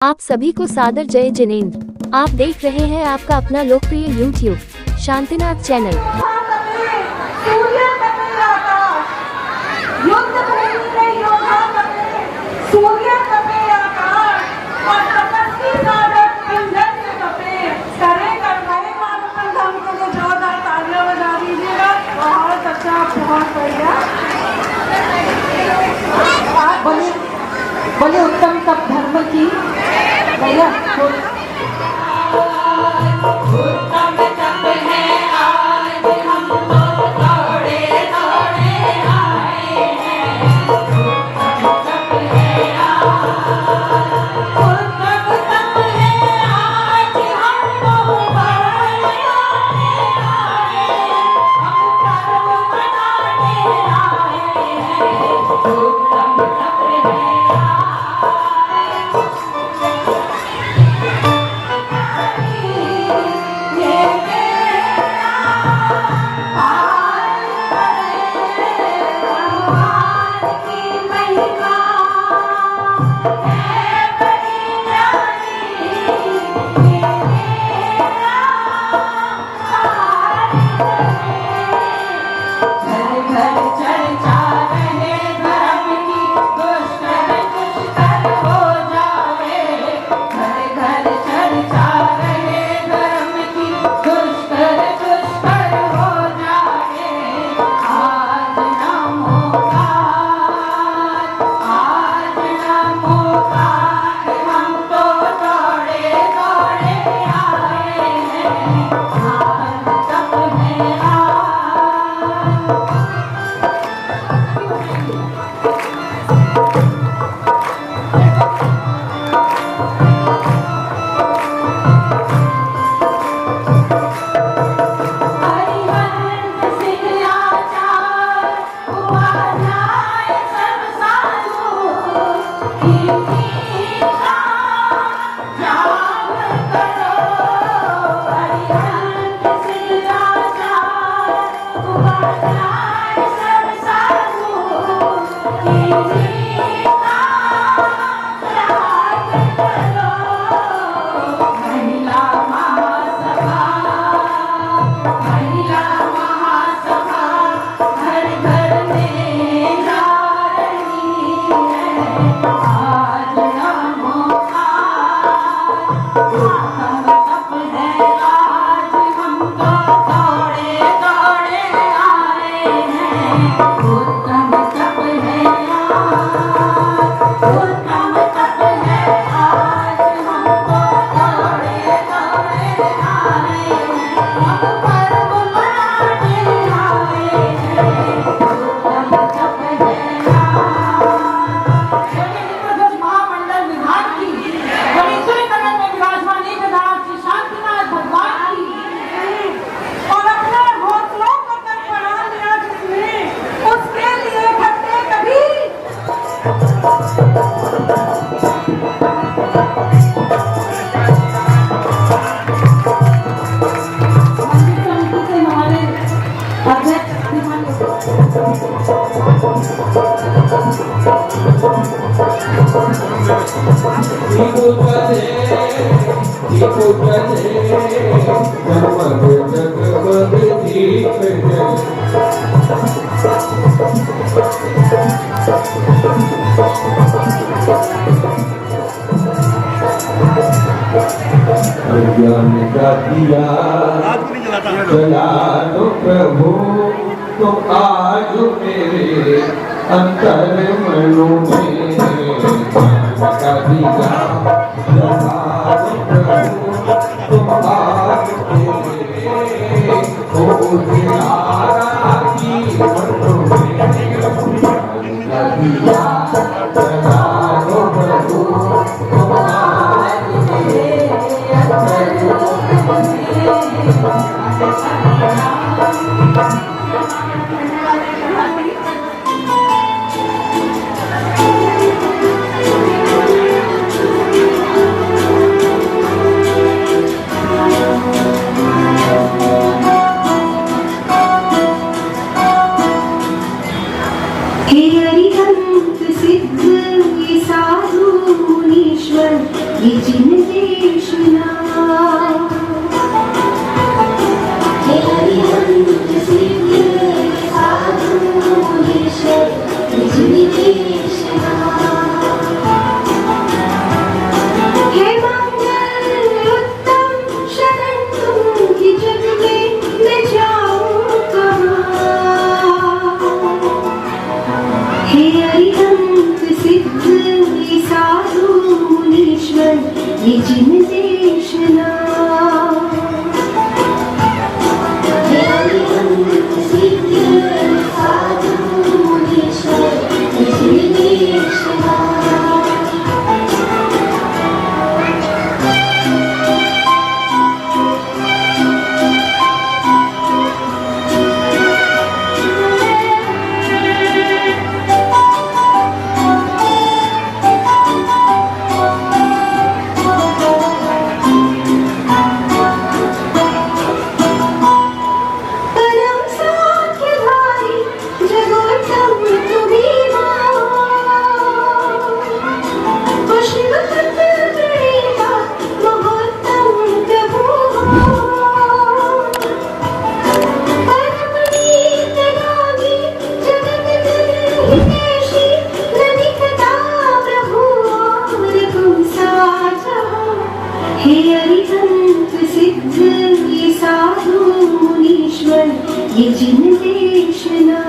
आप सभी को सादर जय जिनेंद्र। आप देख रहे हैं आपका अपना लोकप्रिय YouTube शांतिनाथ चैनल। बोले उत्तम तप धर्म की भैया उत्तम तप है आज हम तो दौड़े दौड़े आए हैं। उत्तम तप है उत्तम तप है आज हम तो दौड़े दौड़े आए हैं। हम कर्म बनाने आए हैं। उत्तम तप है चला दो प्रभु तुम आज मेरे अंतर मनो में का दिया। चला दो प्रभु तुम आज मेरे उजियारा की मनो में का दिया। चला दो प्रभु तुम आज मेरे अंतर मनो में। हे अरिहंत सिद्ध ये साधु मुनीश्वर ये जिन देशना हे हरिहंत सिद्ध साधु मुनीश्वर ये जिन देशना हे मंगल उत्तम शरण तुमकी जग में मैं जाऊं कहाँ हे अरिहंत सिद्ध ये साधु मुनीश्वर ये जिन देशना हे अरिहंत सिद्ध साधु मुनीश्वर ये जिन देशना परम साध्यधारी जगोत्तम तुम्हीं पुष्प प्रणीता महोत्तम प्रभु परम नीत गामी जगत हितैषी ननिकता प्रभु और तुम साजा हे अरिहंत सिद्ध ये साधु मुनीश्वर ये जिन देशना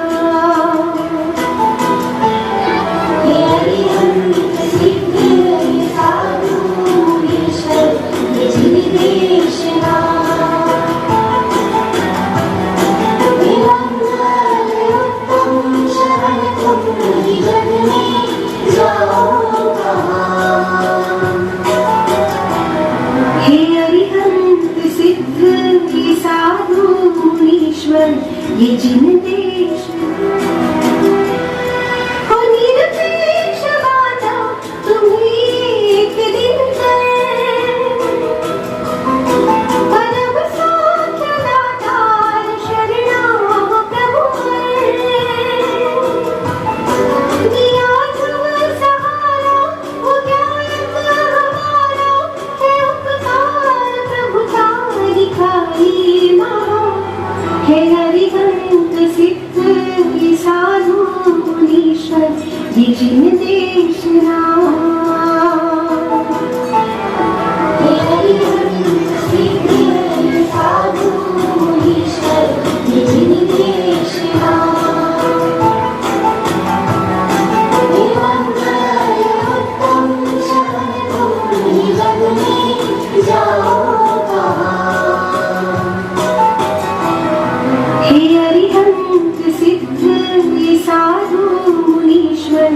हे अरिहंत सिद्ध ये साधु मुनीश्वर ये जिन देशना हे मंगल उत्तम शरण तुमकी जग में जाऊं कहाँ हे अरिहंत सिद्ध ये साधु मुनीश्वर ये जिन देश हो निरपेक्ष बाता तुम्हीं एक दिन परम साध्य दातार शरणाम प्रभु दिया ध्रुव सहारा हो ज्ञान हमारा है उपकार प्रभु तारिकाई महा हे हरिहंत सिद्ध ये साधु मुनीश्वर ये जिन देशना हे हरिहंत सिद्ध ये साधु मुनीश्वर ये जिन देशना हे मंगल उत्तम शरण तुमकी जग में जाऊं कहाँ हे अरिहंत सिद्ध ये साधु मुनीश्वर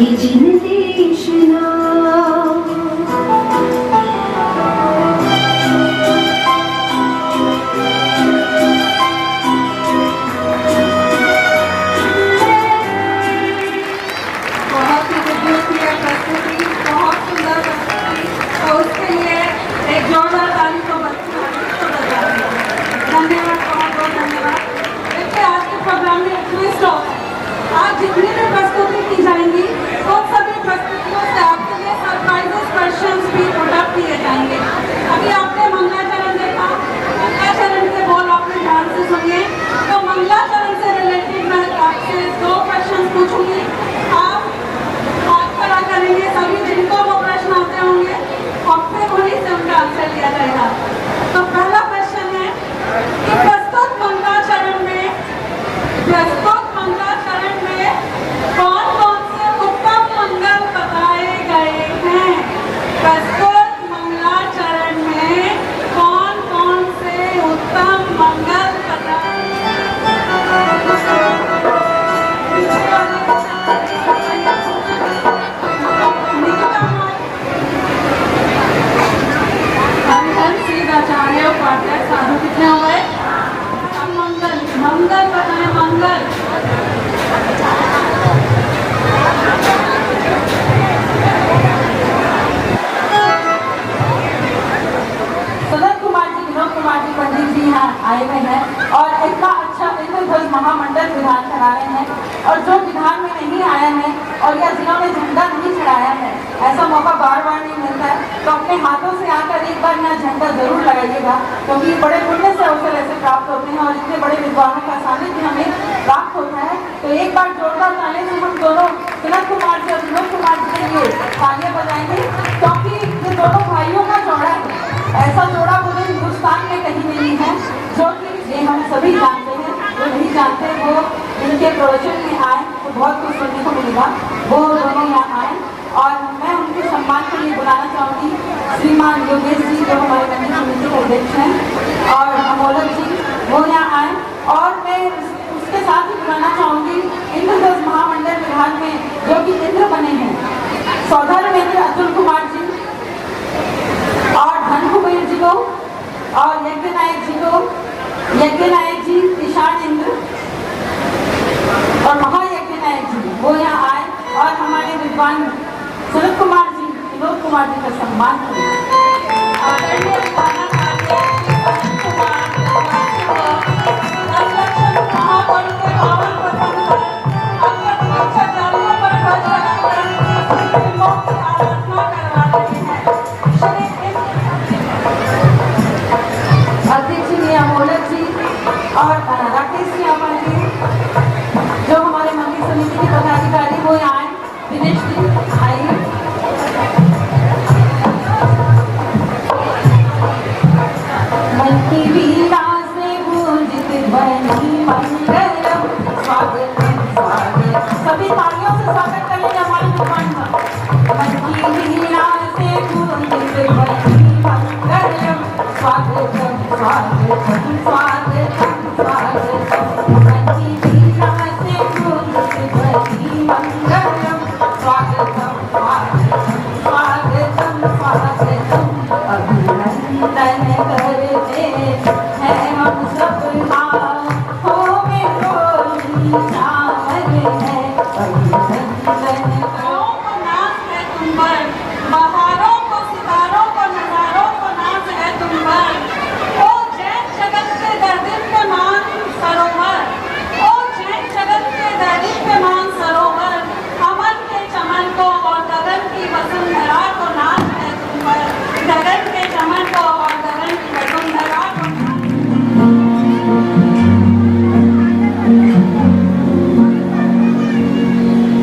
ये जिन देशना बहुत ही विद्युत प्रस्तुति, बहुत सुंदर प्रस्तुति और उसके लिए एक जोरदार ताली हाथों से आकर एक बार यहाँ झंडा जरूर लगाइएगा, क्योंकि बड़े पुण्य से अवसर ऐसे प्राप्त होते हैं और इतने बड़े विद्वानों का सानिध्य हमें प्राप्त होता है। तो एक बार जोरदार ताली से हम दोनों सुनत कुमार जी और विनोद कुमार जी के लिए तालियां बजाएंगे, क्योंकि ये दोनों भाइयों का जोड़ा है। ऐसा जोड़ा पूरे हिंदुस्तान में कहीं नहीं है, जो कि ये हम सभी जानते हैं। जो नहीं जानते वो इनके प्रवचन में आए तो बहुत कुछ सुनने को मिलेगा। वो दोनों यहाँ आए और मैं उनके सम्मान के लिए बुलाना चाहूँगी श्रीमान योगेश जी, जो हमारे मंदिर समिति के अध्यक्ष हैं, और अमोलक जी, वो यहाँ आए। और मैं उसके साथ ही बुलाना चाहूँगी इंद्रध्वज महामंडल विभाग में जो कि इंद्र बने हैं, सौधर्मेंद्र अतुल कुमार जी, और धन कुबेर जी को, और यज्ञ नायक जी को, यज्ञ नायक जी ईशान इंद्र और महायज्ञ नायक जी, वो यहाँ आए और हमारे विद्वान सुनत कुमार जी, विनोद कुमार जी का सम्मान करें। अध्यक्ष जी अमोलक जी और राकेश जी अपन जी, जो हमारे मंदिर समिति के पदाधिकारी, वो यहाँ आए। दिनेश जी आइए। मन की वीणा से गूंजित बनी मंगलम, स्वागतम स्वागत। सभी तालियों से स्वागत करेंगे हमारे भगवान का। मन की वीणा से गूंजित बनी मंगलम, स्वागतम स्वागतम स्वागतम स्वागतम। मन की वीणा से गूंजित बनी मंगलम, स्वागतम स्वागतम स्वागतम स्वागतम। अभिनंदन करते हैं हम सब आँखों में रोशनी शामिल है। अभिनंदन बहारों को सितारों को नजारों को नाच है तुम पर। ओ जैन जगत के दर्दिम्यमान सरोवर, ओ जैन जगत के दर्दिम्यमान सरोवर, अमन के चमन को और गगन की वसुंधरा को नाच है तुम पर। गगन के चमन को और गगन की वसुंधरा को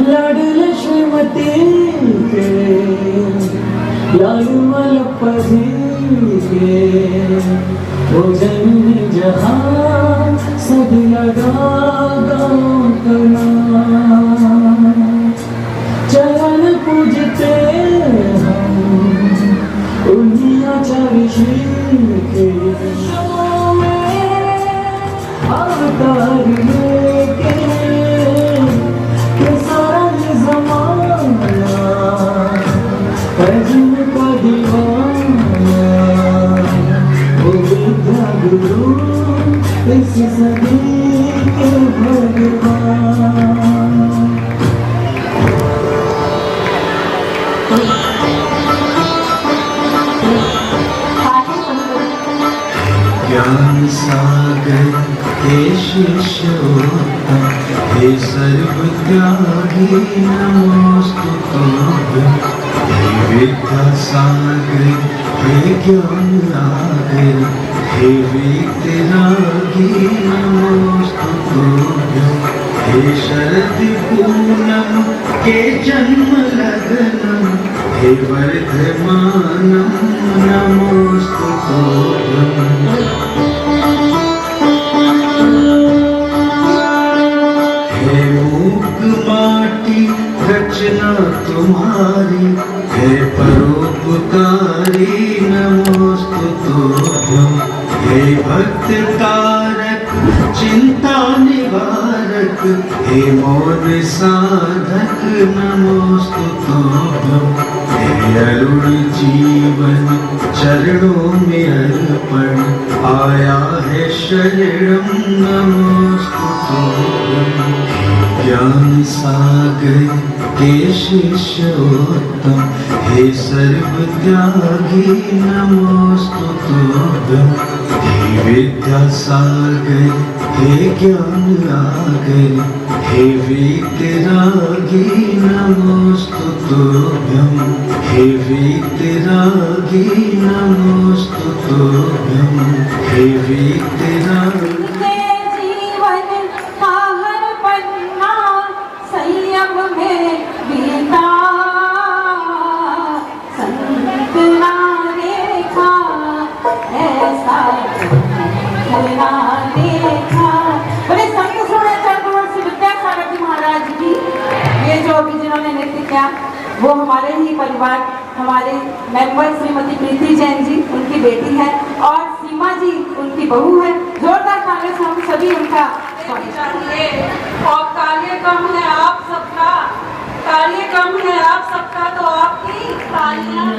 लाडले श्रीमती के लालमल पदी के, वो जन्म जहां सब लगा गाँव करना। चरण पूजते हम उन्हीं आचार्य श्री के, विश्व में अवतार लेके सारा जमाना अर्जुन का दीवाना। वो विद्या गुरु इस सदी के भगवान। ज्ञान सागर हे शिष्योत्तम, हे सर्वत्यागी नमोस्तुते। हे विद्या सागर हे ज्ञान सागर, हे वेदरागी नमोस्तुते। हे शरद पूनम के जन्म लगनम, हे वर्धमानम नमोस्तुते। हे मूक माटी रचना तुम्हारी, हे परोपकारी नमोस्तुते। हे भक्त तारक चिंता निवारक, हे मौन साधक नमोस्तुते। हे अरुण जीवन चरणों में अर्पण, आया है शरणम नमोस्तुते। ज्ञान सागर हे शिष्योत्तम, हे सर्वत्यागी नमोस्तुते। हे विद्या सागर हे ज्ञान सागर, हे वीतरागी नमोस्तुभ्यं हे वीतरागी नमोस्तुभ्यं हे वीतरागी के जीवन का हर पन्ना संयम में बीता संत ना देखा ऐसा ना देखा। बड़े संत सुने चक्रवर्ती विद्यासागर जी महाराज की ये जो अभी जिन्होंने नृत्य किया वो हमारे ही परिवार हमारे मेंबर श्रीमती प्रीति जैन जी उनकी बेटी है और सीमा जी उनकी बहू है। जोरदार ताली से हम सभी उनका स्वागत चाहिए। और कार्यक्रम है आप सबका, कार्यक्रम है आप सबका, तो आपकी तालियां।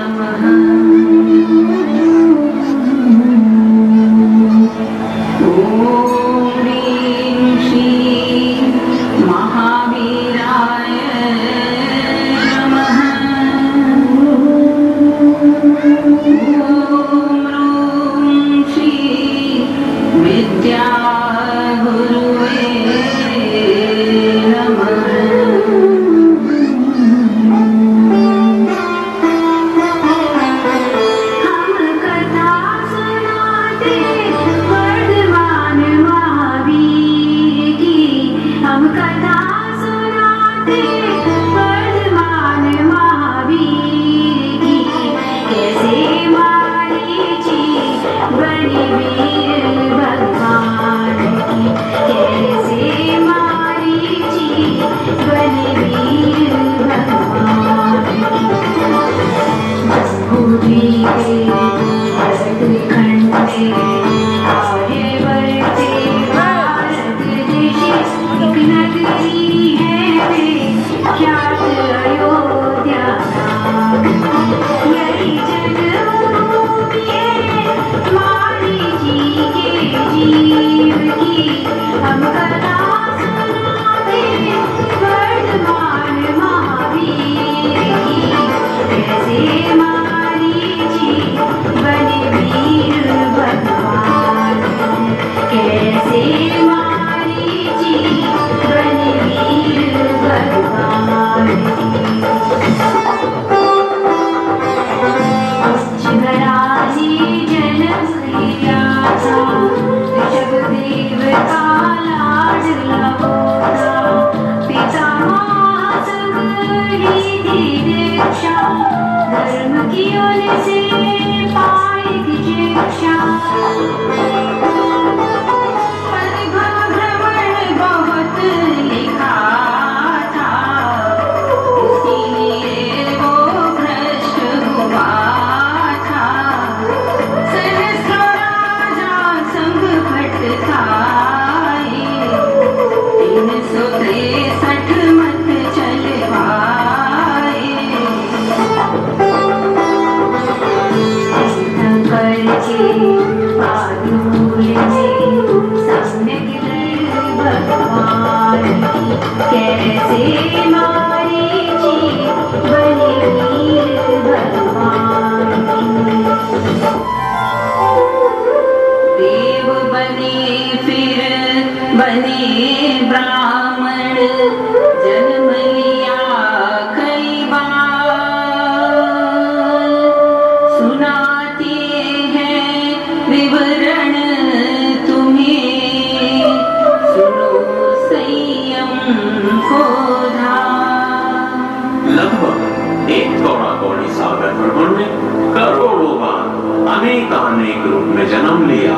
अनेक रूप में जन्म लिया।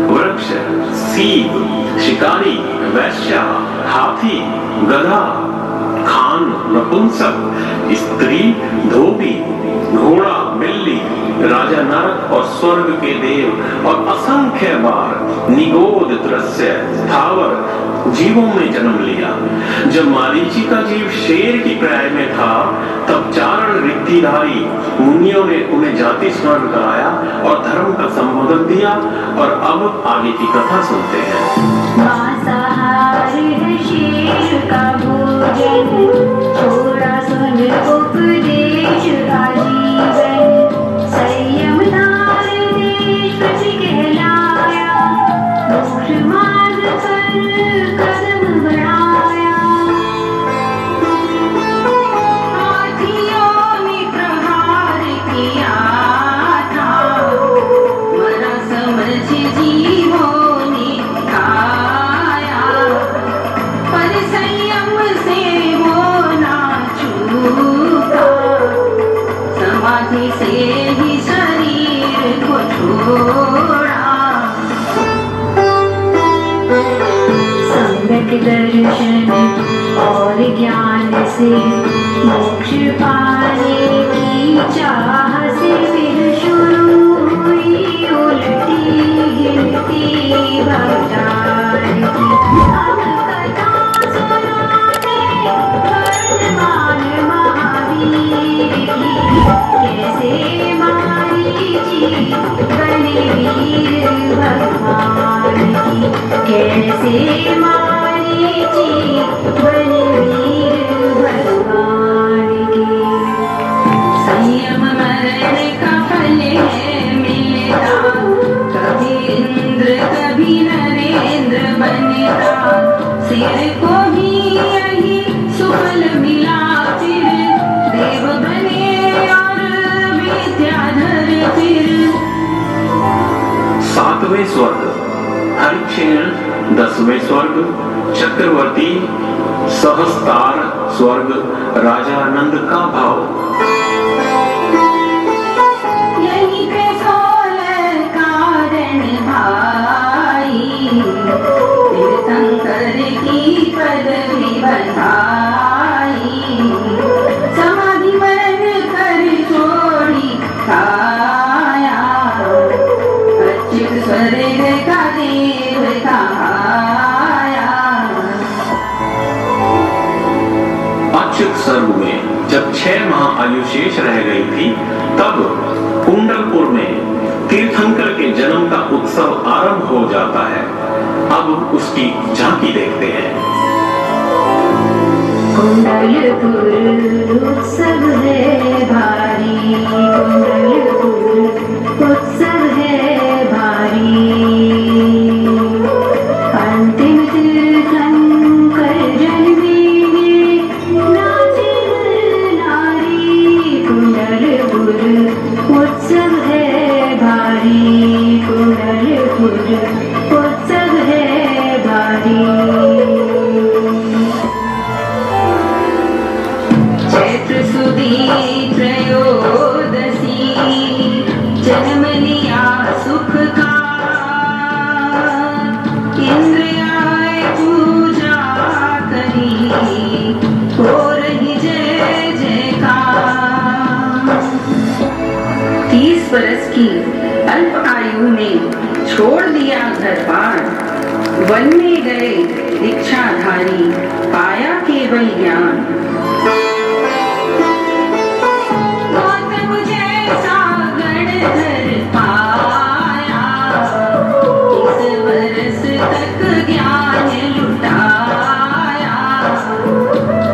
वृक्ष, सीप, शिकारी, वैश्या, हाथी, गधा, खान, नपुंसक, स्त्री, धोबी, घोड़ा, बिल्ली, राजा नरक और स्वर्ग के देव और असंख्य बार निगोद दृश्य स्थावर जीवों में जन्म लिया। जब मारीची का जीव शेर की प्राय में था तब चारण रिद्धिधारी मुनियों ने उन्हें जाति स्मरण कराया और धर्म का संबोधन दिया। और अब आगे की कथा सुनते हैं। मांसाहारी है शेर का भोजन, छोड़ा सुन उपदेश का जीवन, संयम दार देश कुछ कहलाया, मोक्ष मार्ग पर कदम बढ़ाया। छोड़ा। संगत दर्शन और ज्ञान से मोक्ष पाने की चाह से फिर शुरू हुई उल्टी गिनती भवतार की। अब कथा सुनाते वर्तमान महावीर की, कैसे मारीची बने वीर भगवान की, कैसे मारीची बने वीर भगवान की। संयम मरण का फल है मिलता, कभी इंद्र कभी नरेंद्र बनता। सिर को भी यही सुफल मिला, फिर देव बने और विद्याधर फिर। 7वें स्वर्ग हरिक्षेण, 10वें स्वर्ग चक्रवर्ती, सहस्तार स्वर्ग राजा आनंद का भाव। यही पे 16 कारण भाई, तीर्थंकर की पदवी बधाई। समाधि बन कर छोड़ी काया, अच्युत स्वर्ग का देव कहाया। अच्युत स्वर्ग में जब 6 माह आयु शेष रह गई थी, तब कुंडलपुर में तीर्थंकर के जन्म का उत्सव आरंभ हो जाता है। अब उसकी झांकी देखते हैं। कुंडलपुर उत्सव है भारी, कुंडलपुर उत्सव है भारी। अंतिम तीर्थंकर जन्मेंगे, नाचे नारी। कुंडलपुर उत्सव है भारी, कुंडलपुर उत्सव है भारी। चैत्र सुदी त्रयोदशी, जन्म लिया सुख का। इंद्र आए पूजा करी, हो रही जय जयकार। 30 वर्ष की अल्प आयु में छोड़ दिया घर बार, वन में गए दीक्षाधारी, पाया केवल ज्ञान। गौतम जैसा गणधर पाया, 30 वर्ष तक ज्ञान लुटाया।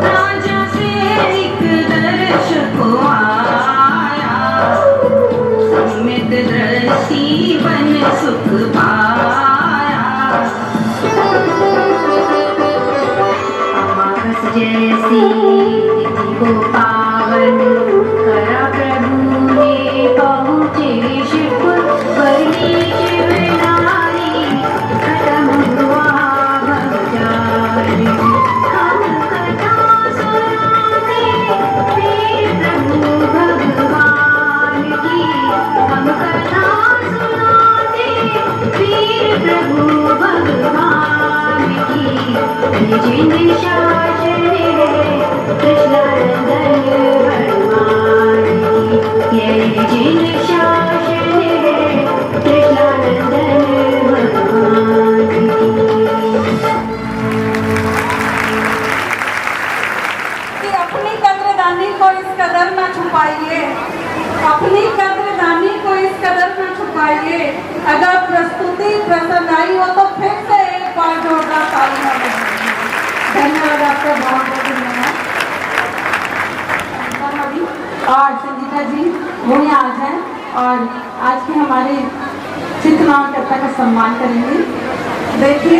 राजा से एक दर्शक आया, सम्यक दृष्टि बन सुख पाया। अमावस जैसी तिथि को पावन करा प्रभु ने, पहुँचे शिवपुर बरनी शिवनारी। खत्म हुआ भवजारी, हम कथा सुनाते वीर प्रभु भगवान की। हम कथा सुनाते वीर प्रभु भगवान की। जिन शासन है कृष्णानंदन भगवान की, ये जिन शासन है कृष्णानंदन भगवान कि अपनी कद्रदानी को इस कदर न छुपाइए, अपनी कद्रदानी को इस कदर न छुपाइए। अगर प्रस्तुति पसंद आई हो तो फिर से एक बार जोरदार तालियां बजाइए। धन्यवाद आपका, बहुत बहुत धन्यवाद। और संगीता जी वो यहाँ आ जाए और आज के हमारे चित्रकर्ता का सम्मान करेंगे। देखिए,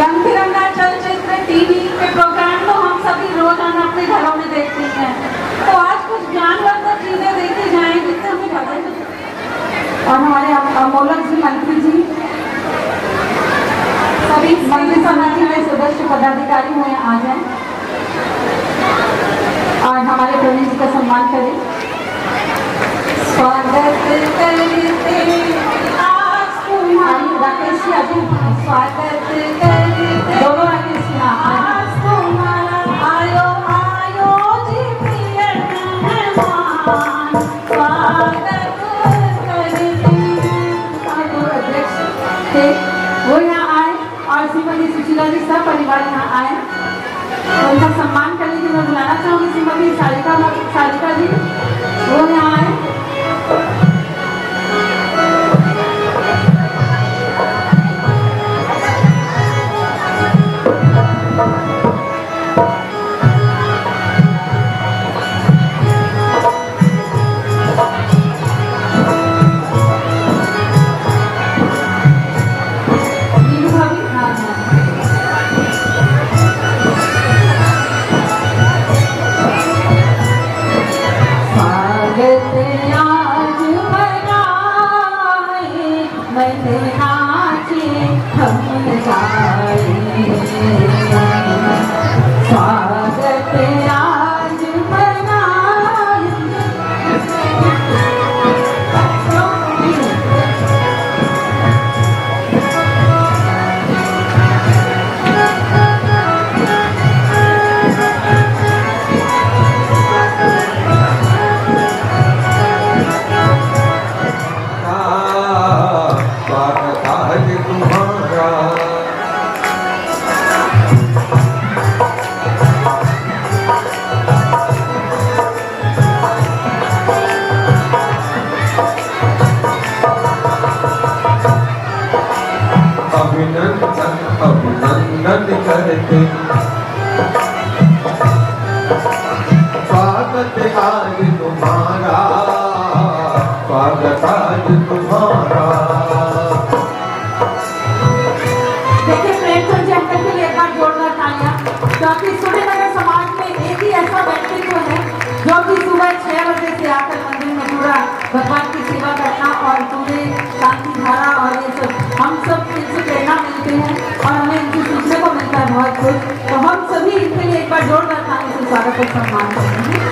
रंग बिरंगा चलचित्र टीवी के प्रोग्राम तो हम सभी रोजाना अपने घरों में देखते हैं, तो आज कुछ ज्ञानवर्धक चीजें देखी जाएं जिससे हमें पता चले। और हमारे अमोलक जी, मंत्री जी, सभी मंत्री समिति में सदस्य पदाधिकारी हुए आ जाएं और हमारे प्रवीण जी का सम्मान करें। स्वागत करते सारिका जी वो यहाँ आए। अभिनंदन करते स्वागत आज तुम्हारा, स्वागत आज तुम्हारा। देखिए प्रेमचंद जी अंकल के लिए एक बार जोरदार तालियां, क्योंकि सूर्यनगर समाज में एक ही ऐसा व्यक्तित्व है जो कि सुबह 6 बजे से आकर मंदिर में पूरा भगवान की सेवा करना और पूरे शांति धारा और ये सब हम सब इनसे प्रेरणा मिलते हैं और हमें इनसे सीखने को मिलता है बहुत कुछ। तो हम सभी इनके लिए एक बार जोरदार ताली से स्वागत और सम्मान करते हैं।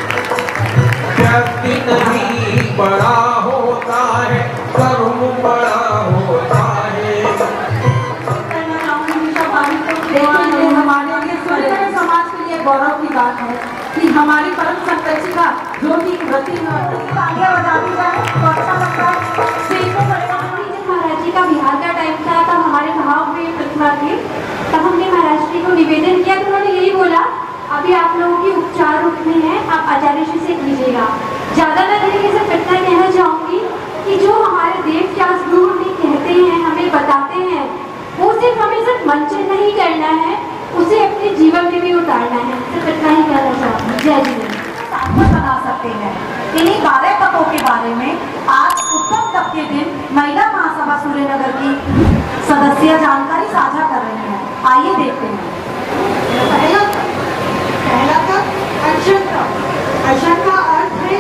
व्यक्ति नहीं बड़ा होता है, कर्म बड़ा होता है। देखिए ये हमारे लिए सूर्यनगर समाज के लिए गौरव की बात है कि हमारी परम संरक्षिका जो कि व्रती तालियां बजाती है तो अच्छा लगता है। महाराज जी का बिहार का टाइम था, तब हमारे भाव में प्रतिभा थे, तब हमने महाराज जी को निवेदन किया तो उन्होंने यही बोला, अभी आप लोगों की उपचार रूप में है, आप आचार्य जी से लीजिएगा। ज़्यादा मैं तरीके से इतना कहना चाहूँगी कि जो हमारे देव व्यास गुरु हमें कहते हैं, हमें बताते हैं, वो सिर्फ हमें सिर्फ मंचन नहीं करना है, उसे अपने जीवन में भी उतारना है। सिर्फ इतना ही कहना चाहूँगी। जय जी। बना सकते हैं। इन्हीं 12 तपों के बारे में आज उत्तम तप के दिन महिला महासभा सूर्यनगर की सदस्य जानकारी साझा कर रही हैं। आइए देखते हैं। पहला तप अक्षत तप। अक्षत का अर्थ है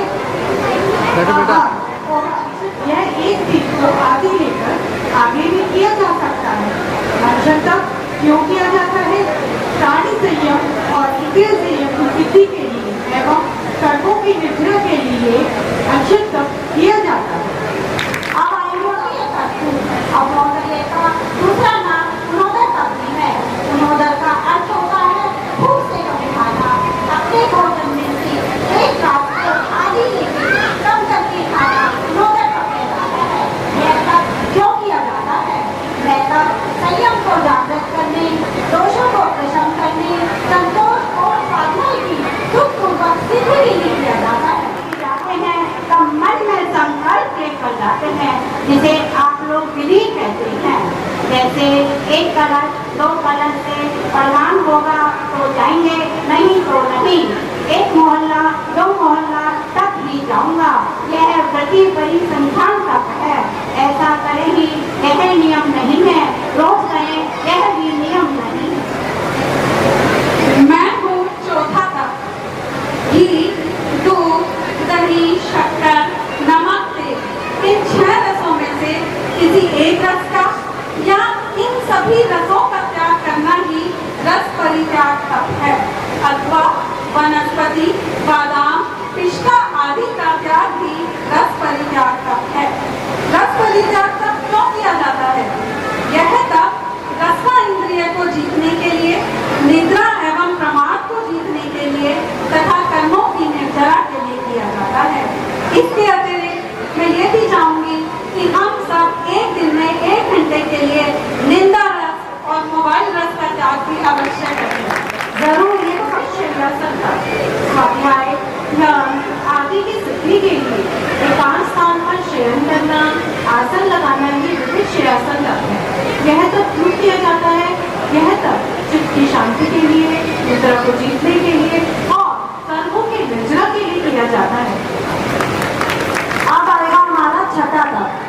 आहार, और यह एक दिन को आगे लेकर आगे भी किया जा सकता है। अक्षत तप क्यों किया जाता है? प्राणी संयम और इंद्रिय संयम की सिद्धि के लिए एवं कर्मों की निद्रा के लिए अक्षत तप किया जाता है। अब आयुर्वेद अवोदय का दूसरा नाम पुनोदर तप भी है। पुनोदर का अर्थ होता है भूख से कभी खाना, अपने भोजन में से एक रात को आधी लेकर कम करके खाना पुनोदर तप कहलाता है। यह तप क्यों किया जाता है? यह तप संयम को जागृत करने, दोषों को प्रशम करने, संतोष और साधना की सुखपूर्वक सिद्धि के लिए किया जाता है। तब मन में संकल्प लेकर जाते हैं, जिसे आप लोग विधि कहते हैं। जैसे एक कलश 2 कलश से प्रदान होगा तो जाएंगे, नहीं तो नहीं। एक मोहल्ला 2 मोहल्ला तक ही जाऊंगा, यह व्रती परिसंख्यान तक है। ऐसा करें ही यह नियम नहीं है, रोज करें यह भी नियम नहीं। मैं हूँ चौथा तप। घी, दूध, दही, शक्कर, नमक, तेल, इन 6 रसों में से किसी एक रस का या इन सभी रसों का त्याग करना ही रस परित्याग तप है। अथवा वनस्पति, बादाम, पिस्ता आदि का त्याग भी रस परित्याग तप है। रस परित्याग तप क्यों किया जाता है? यह तप रसना इंद्रिय को जीतने के लिए, निद्रा एवं प्रमाद को जीतने के लिए तथा कर्मों की निर्जरा के लिए किया जाता है। इसके अतिरिक्त मैं ये भी चाहूंगी कि हम सब एक दिन में 1 घंटे के लिए निंदा रस और मोबाइल रस का त्याग भी अवश्य करें। जरूर ये अवश्य कर सकता है। स्वाध्याय आसन लगाना ही विधिशयासन तप है। यह तप क्यों किया जाता है? यह तप चित्त की शांति के लिए, मुद्रा को जीतने के लिए और कर्मों की निर्जरा के लिए किया जाता है। अब आएगा हमारा छठा तप।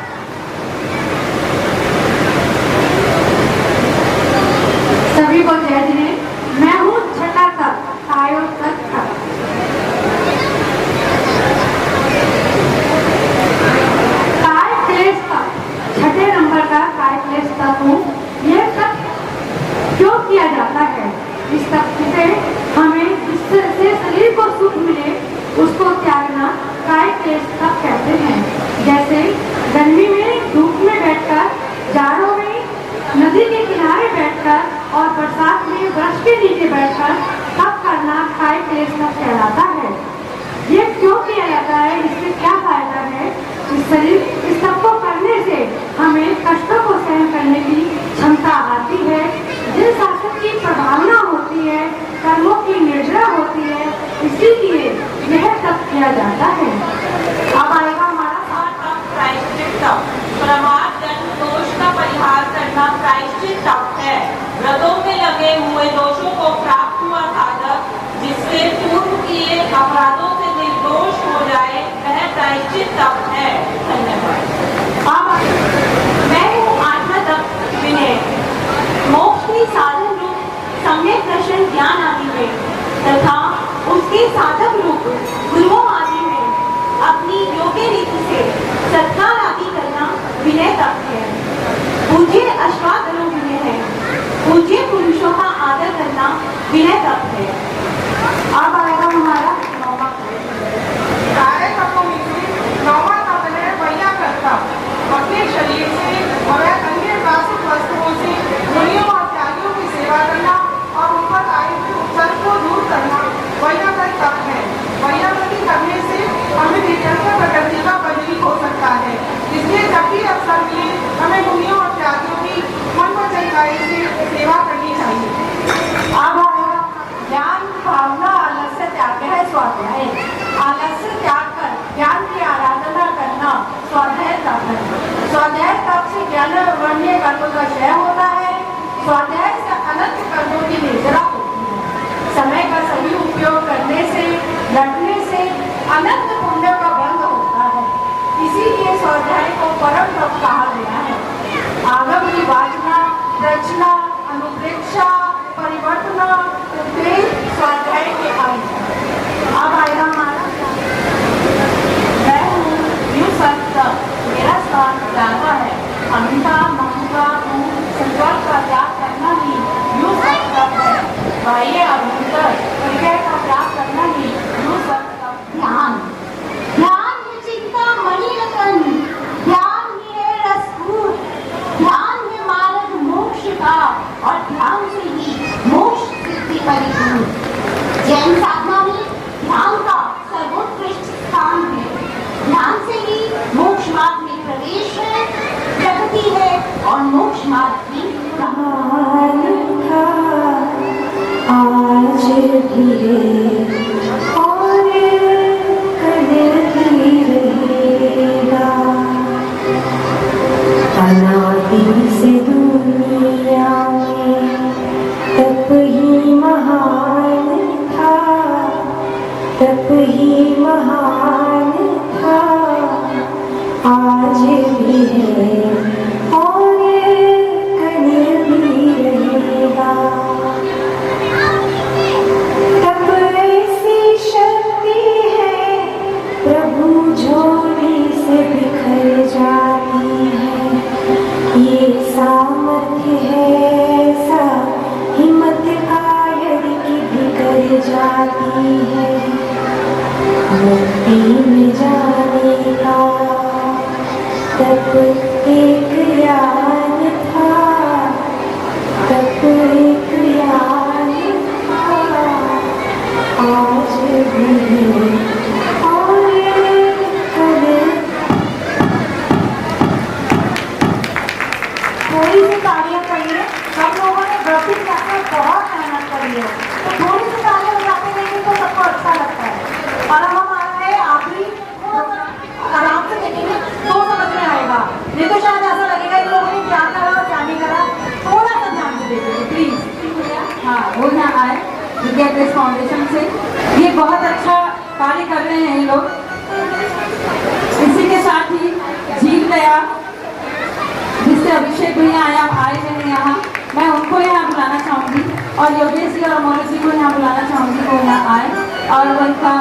सभी को जय जिने। मैं हूँ छठा तप, कायोत्तक तप। काय क्लेश तप, छठे नंबर का काय क्लेश तप हूँ। यह तप क्यों किया जाता है? इस तप से हमें जिससे शरीर को सुख मिले उसको त्यागना काय क्लेश तप कहते हैं। जैसे गर्मी में धूप में बैठकर, जाड़ों में नदी के किनारे बैठकर और बरसात में वृक्ष के नीचे बैठकर तप करना काय क्लेश तप कहलाता है। ये क्यों किया जाता है? इससे क्या फायदा है? इस तप को करने से हमें कष्टों को सहन करने की क्षमता आती है। जिन शासन की प्रभावना होती है, कर्मों की निर्जरा होती है, इसीलिए यह तप किया जाता है। अब आएगा हमारा प्रायश्चित तप। प्रमाद जन्म दोष का परिहार करना प्रायश्चित तप है। व्रतों में लगे हुए दोषों को प्राप्त हुआ साधक जिससे पूर्व किए अपराधों से निर्दोष हो जाए, वह प्रायश्चित तप है। धन्यवाद। मैं हूँ आत्मा तप विनय। मोक्ष की साधन रूप सम्यक दर्शन ज्ञान आदि में तथा उसके साधक रूप गुरुओं आदि में अपनी योग्य रीति से सत्कार आदि करना विनय तप है। पूज्य अश्वागरों विनय है। पूज्य पुरुषों का आदर करना विनय तप है। अब आएगा हमारा नौवां सारे तपों में से नौवां तप है वैयाकरण तप। अपने शरीर से और अन्य वास्तविक वस्तुओं से मुनियों और त्यागियों की सेवा करना और उन पर आए हुए उपसर्ग को दूर करना वैयाकरण तप है। वैयाकरण करने से हमें दिव्यंतर प्रकृति का बदली हो सकता है। इसलिए जब भी अवसर मिले हमें मुनियों और त्यागियों की मन वचन काया से सेवा करनी चाहिए। अब ज्ञान भावना आलस्य त्याग है स्वाध्याय। आलस्य त्याग कर ज्ञान की आराधना करना स्वाध्याय तप है। स्वाध्याय तप से ज्ञान वर्ण्य कर्म का क्षय होता है। स्वाध्याय से अनंत कर्मों की निर्जरा होती है। समय का सही उपयोग करने से, रटने से अनंत पुण्य का बंध होता है। इसीलिए स्वाध्याय को परम तप कहा गया है। आगम की वाचना, रचना, अनुप्रेक्षा, परिवर्तन, उपदेश स्वाध्याय के अंग है। अब आएगा हमारा मैं हूँ यूं सत्य। मेरा स्थान जानता है। अहिंसा, ममता, संस्कार का त्याग करना ही यूं सत्य है। बाह्य अभ्यंतर परिचय का त्याग करना ही यूं सत्य। ध्यान ध्यान है चिंता मणिरत्न। ध्यान ही है रसपूत। ध्यान है मार्ग मोक्ष का और ध्यान से ही मोक्ष सिद्धि परिपूर्ण। जैन साधना में ध्यान का सर्वोत्कृष्ट स्थान है। ध्यान से ही मोक्ष मार्ग में प्रवेश है, प्रगति है और मोक्ष मार्ग की आज भी और कल भी रहेगा। अनादि से दुनिया में तप ही महान था। तप ही महान था। आज भी है और कल भी रहेगा। तप ऐसी शक्ति है प्रभु झोली से बिखर जाती है। ये सामर्थ्य है ऐसा हिम्मत कायर की बिखर जाती है। मुक्ति में जाने का तप एक यान था। तप एक यान था। आज भी और कल। थोड़ी सी तालियां करिए। सब लोगों ने व्रत करके बहुत मेहनत करी है, तो थोड़ी सी तालियां बजाते रहेंगे तो सबको अच्छा लगता है। और अब हम आ रहे हैं आखिरी, आराम से देखेंगे तो समझ में आएगा। नहीं तो शायद ऐसा लगेगा इन लोगों ने क्या करा और क्या नहीं करा। थोड़ा सा ध्यान से देखिए प्लीज। हाँ, वो यहाँ आए विद्या प्रेस फाउंडेशन से, ये बहुत अच्छा कार्य कर रहे हैं ये लोग। इसी के साथ ही जीव दया जिससे अभिषेक भैया आए हैं यहाँ, मैं उनको यहाँ बुलाना चाहूँगी और योगेश जी और अमोल जी को यहाँ बुलाना चाहूँगी, वो यहाँ आए और उनका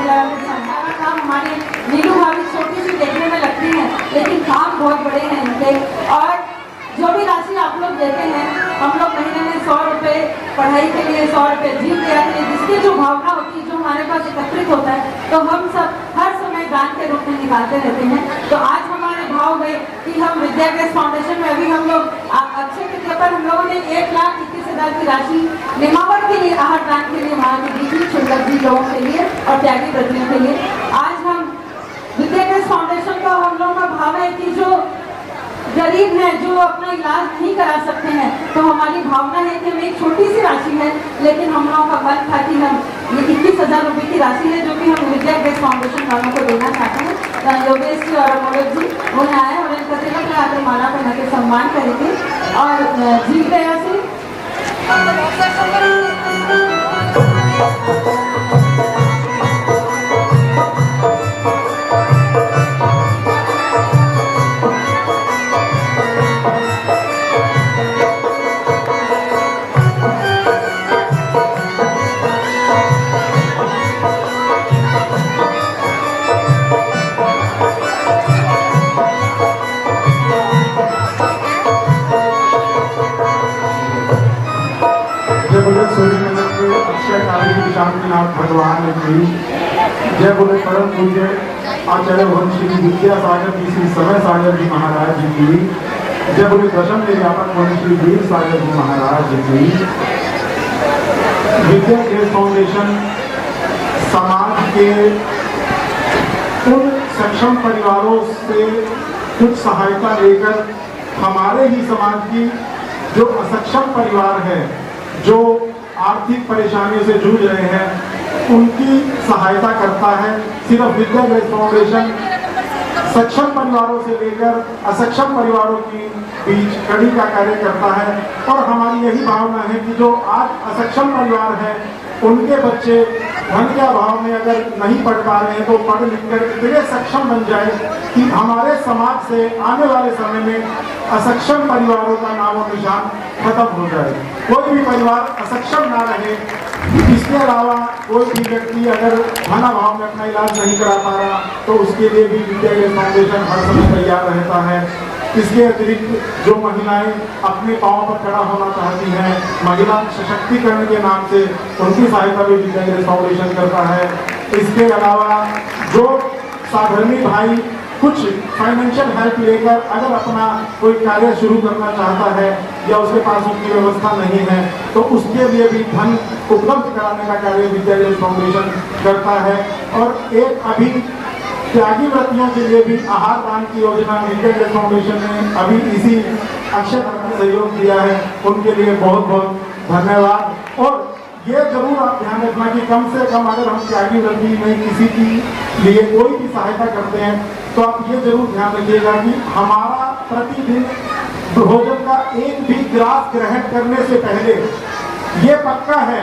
काम। हमारे नीलू भाभी छोटी सी देखने में लगती हैं लेकिन काम बहुत बड़े हैं इनके। और जो भी राशि आप लोग देते हैं, हम लोग महीने में 100 रुपये पढ़ाई के लिए, 100 रुपये जीव दया के लिए, जिसकी जो भावना होती है, जो हमारे पास एकत्रित होता है, तो हम सब हर समय दान के रूप में निकालते रहते हैं। तो आज हमारे भाव में कि हम विद्या प्रेस फाउंडेशन में अभी हम लोग अक्षय तृतीया पर हम लोगों ने 1,21,000 की राशि निमावट के लिए, आहार दान के लिए वहाँ की दी थी, शुल्लक जी लोगों के लिए और त्यागी व्रतियों के लिए। आज हम विद्या प्रेस फाउंडेशन का हम लोगों का भाव है कि जो गरीब हैं, जो अपना इलाज नहीं करा सकते हैं, तो हमारी भावना है कि हम एक छोटी सी राशि है लेकिन हम लोगों का मन था कि हम ये 21,000 रुपये की राशि है जो कि हम विद्या प्रेस फाउंडेशन वालों को देना चाहते हैं। योगेश जी और अमोल जी वो आए और इनका तिलक लगाकर माला पहना के सम्मान करेंगे। और जीव दया से शांतिनाथ भगवान की जय। बोले परम पूज्य आचार्य वंशी विद्यासागर जी श्री समय सागर जी महाराज जी की जय। बोले दशम निर्यापक वंशी वीर सागर जी महाराज जी की। विद्या प्रेस फाउंडेशन समाज के उन सक्षम परिवारों से कुछ सहायता लेकर हमारे ही समाज की जो असक्षम परिवार है, जो आर्थिक परेशानियों से जूझ रहे हैं, उनकी सहायता करता है। सिर्फ विद्या प्रेस फाउंडेशन सक्षम परिवारों से लेकर असक्षम परिवारों की बीच कड़ी का कार्य करता है। और हमारी यही भावना है कि जो आज असक्षम परिवार है, उनके बच्चे धन के अभाव में अगर नहीं पढ़ पा रहे हैं तो पढ़ लिख कर इतने सक्षम बन जाए कि हमारे समाज से आने वाले समय में असक्षम परिवारों का नामो निशान खत्म हो जाए। कोई भी परिवार असक्षम ना रहे। इसके अलावा कोई भी व्यक्ति अगर धन अभाव में अपना इलाज नहीं करा पा रहा तो उसके लिए भी विद्या प्रेस फाउंडेशन हर समय तैयार रहता है। इसके अतिरिक्त जो महिलाएं अपने पांव पर खड़ा होना चाहती हैं, महिला सशक्तिकरण के नाम से उनकी सहायता भी विद्या प्रेस फाउंडेशन करता है। इसके अलावा जो साधर्मी भाई कुछ फाइनेंशियल हेल्प लेकर अगर अपना कोई कार्य शुरू करना चाहता है या उसके पास उसकी व्यवस्था नहीं है तो उसके लिए भी धन उपलब्ध कराने का कार्य विद्या प्रेस फाउंडेशन करता है। और एक अभी त्यागी व्रतियों के लिए भी आहार दान की योजना विद्या प्रेस फाउंडेशन ने अभी इसी अक्षय में सहयोग दिया है। उनके लिए बहुत बहुत धन्यवाद। और ये जरूर आप ध्यान रखना कि कम से कम अगर हम त्यागी व्रती में किसी की लिए कोई भी सहायता करते हैं तो आप ये जरूर ध्यान रखिएगा कि हमारा प्रतिदिन भोजन का एक भी ग्रास ग्रहण करने से पहले ये पक्का है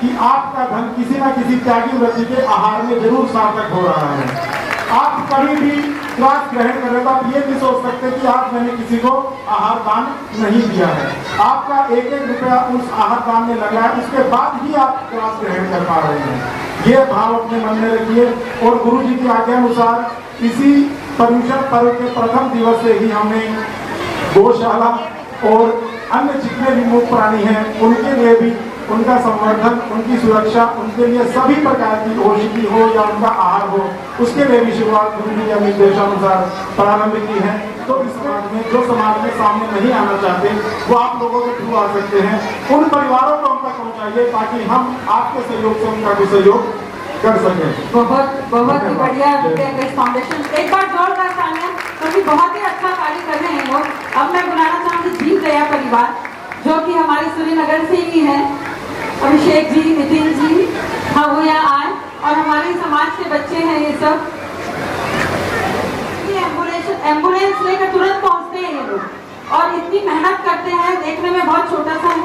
कि आपका धन किसी न किसी त्यागी व्रती के आहार में जरूर सार्थक हो रहा है। आप कभी भी ग्रास ग्रहण कर रहे तो आप ये नहीं सोच सकते कि आज मैंने किसी को आहार दान नहीं दिया है। आपका एक एक रुपया उस आहार दान में लगा है, उसके बाद ही आप ग्रास ग्रहण कर पा रहे हैं। ये भाव अपने मन में रखिए। और गुरु जी की आज्ञा अनुसार इसी पर्युषण पर्व के प्रथम दिवस से ही हमने गौशाला और अन्य जितने भी मूक प्राणी हैं उनके लिए भी उनका संवर्धन, उनकी सुरक्षा, उनके लिए सभी प्रकार की औषधि हो या उनका आहार हो, उसके लिए भी शुरुआत गुरु जी के निर्देशानुसार प्रारंभ की है। तो इस समाज में जो समाज में सामने नहीं आना चाहते वो आप लोगों के थ्रू आ सकते हैं। उन परिवारों को हम तक पहुँचाइए ताकि हम आपके सहयोग से उनका भी सहयोग कर सकें। बहुत बहुत ही बढ़िया विद्या प्रेस फाउंडेशन, एक बार जोरदार तालियां, क्योंकि बहुत ही अच्छा कार्य कर रहे हैं लोग। अब मैं बुलाना चाहूँगी जीव दया परिवार जो कि हमारे श्रीनगर से ही है। अभिषेक जी, नितिन जी, हाँ वो यहाँ आए और हमारे समाज के बच्चे हैं ये सब। एम्बुलेंस लेकर तुरंत पहुंचते हैं ये लोग और इतनी मेहनत करते हैं। देखने में बहुत छोटा सा है।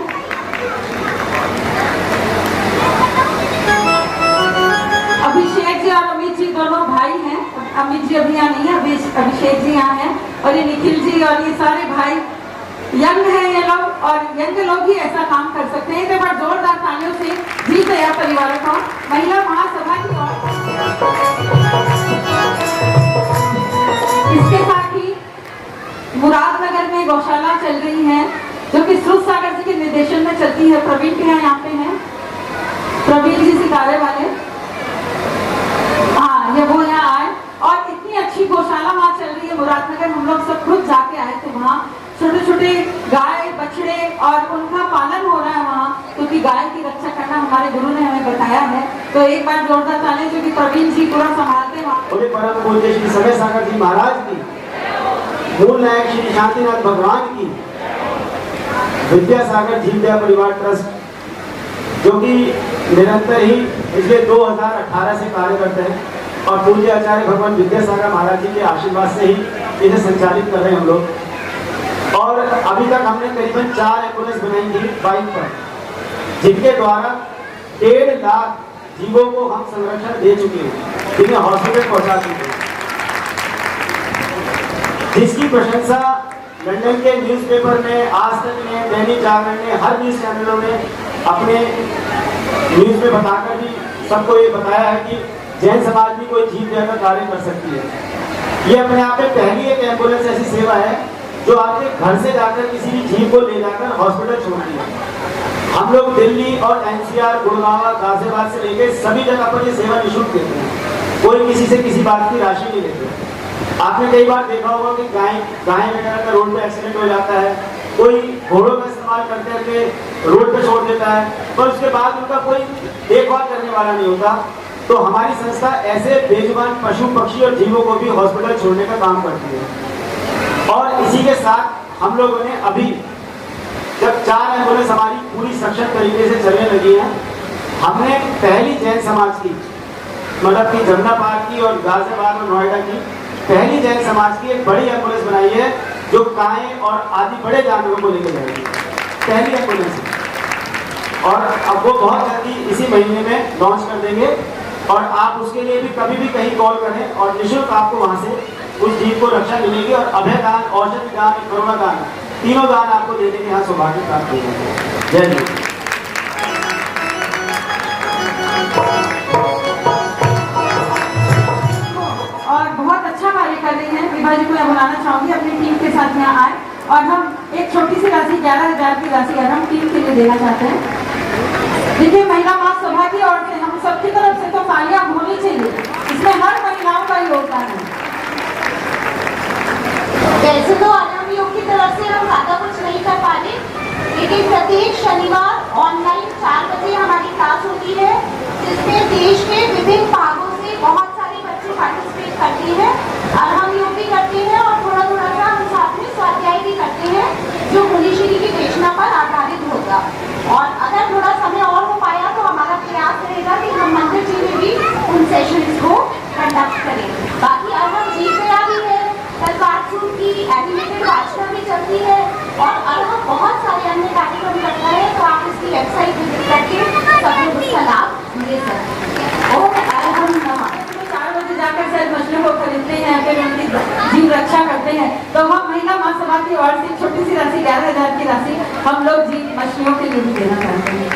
अभिषेक जी और अमित जी दोनों भाई हैं। अमित जी अभी यहाँ नहीं है, अभिषेक जी यहाँ हैं और ये निखिल जी और ये सारे भाई यंग हैं ये लोग, और यंग लोग ही ऐसा काम कर सकते हैं। एक बार जोरदार तालियों से जी तैयार परिवारों को महिला महासभा की ओर। इसके साथ ही मुरादनगर में गौशाला चल रही है जो कि सुख सागर जी के निर्देशन में चलती है। प्रवीण के यहाँ पे हैं, प्रवीण जी सितारे वाले, हाँ ये वो यहाँ आए और इतनी अच्छी गौशाला वहाँ चल रही है मुरादनगर। हम लोग सब खुद जाके आए थे वहाँ। छोटे छोटे गाय बछड़े और उनका पालन हो रहा है वहाँ, क्योंकि गाय की रक्षा करना हमारे गुरु ने हमें बताया है। तो एक बार जोरदार ताली जो कि प्रवीण जी पूरा संभालते हैं वहाँ। परम पूज्य श्री समय सागर जी महाराज की, मूल नायक श्री शांतिनाथ भगवान की, विद्यासागर जीवदया परिवार ट्रस्ट जो कि निरंतर ही पिछले 2018 से कार्य करते हैं और पूज्य आचार्य भगवान विद्यासागर महाराज जी के आशीर्वाद से ही इन्हें संचालित कर रहे हैं हम लोग। और अभी तक हमने करीबन 4 एम्बुलेंस बनाई थी बाइक पर, जिनके द्वारा 1.5 लाख जीवों को हम संरक्षण दे चुके हैं, जिन्हें हॉस्पिटल पहुंचा चुके हैं, जिसकी प्रशंसा लंदन के न्यूज़पेपर में, आज तक ने, दैनिक जागरण ने, हर न्यूज़ चैनलों ने अपने न्यूज़ में बताकर भी सबको ये बताया है कि जैन समाज भी कोई जीव देकर कार्य कर सकती है। ये अपने आप में पहली एक एम्बुलेंस ऐसी सेवा है जो आपके घर से जाकर किसी भी जीव को ले जाकर हॉस्पिटल छोड़ती है। हम लोग दिल्ली और NCR, गुड़गांव, गाजियाबाद से लेकर सभी जगह पर ये सेवा निःशुल्क देते हैं। कोई किसी से किसी बात की राशि नहीं लेते। आपने कई बार देखा होगा कि गाय वगैरह का रोड पे एक्सीडेंट हो जाता है, कोई घोड़ों का इस्तेमाल करते करके रोड पे छोड़ देता है, पर उसके बाद उनका कोई देखभाल करने वाला नहीं होता। तो हमारी संस्था ऐसे बेजुबान पशु पक्षी और जीवों को भी हॉस्पिटल छोड़ने का काम करती है। और इसी के साथ हम लोगों ने अभी जब 4 एम्बुलेंस हमारी पूरी सक्षम तरीके से चलने लगी है, हमने पहली जैन समाज की, मतलब कि जमुना पार्क की और गाजियाबाद और नोएडा की पहली जैन समाज की एक बड़ी एम्बुलेंस बनाई है जो गाय और आदि बड़े जानवरों को लेकर जाएगी। पहली एम्बुलेंस, और अब वो बहुत जल्दी इसी महीने में लॉन्च कर देंगे। और आप उसके लिए भी कभी भी कहीं कॉल करें और निःशुल्क आपको वहाँ से उस जीव को रक्षा मिलेगी। और अभय दान, औषधि दान, करुणा दान, तीनों दान आपको देने के यहाँ सौभाग्य प्राप्त होगा। जय हिंद। और बहुत अच्छा कार्य कर रही हैं। विभा जी को मैं बुलाना चाहूंगी अपनी टीम के साथ यहाँ आए और हम एक छोटी सी राशि 11,000 की राशि अगर हम टीम के लिए देना चाहते हैं। देखिए, महिला महासभा की ओर से हम सबकी तरफ से तो तालियां होनी चाहिए, इसमें हर महिलाओं का योगदान है। वैसे तो आगामी योग की तरफ से हम ज्यादा कुछ नहीं कर पाते, लेकिन प्रत्येक शनिवार ऑनलाइन 4 बजे हमारी क्लास होती है, जिसमें देश के विभिन्न भागों से बहुत सारे बच्चे पार्टिसिपेट करते हैं। और हम योग भी करते हैं और थोड़ा थोड़ा सा हम साथ में स्वाध्याय भी करते हैं जो मुनीश्वरी की देशना पर आधारित होगा। और अगर थोड़ा समय और हो पाया तो हमारा प्रयास रहेगा कि हम मंदिर जी में भी उन सेशंस को कंडक्ट करें। बाकी अब हम जीवदया भी है, कलवारसूर की एनिमेटेड वाचना भी चलती है और हम बहुत सारे अन्य कार्यक्रम करते हैं। तो आप इसकी वेबसाइट विजिट करके सब लोग उसका लाभ ले सकते हैं। और हम 4 बजे जाकर शायद मछलियों को खरीदते हैं, फिर उनकी जीव रक्षा करते हैं। तो हम महिला महासभा की ओर से छोटी सी राशि 11,000 की राशि हम लोग जीव मछलियों के लिए भी देना चाहते हैं।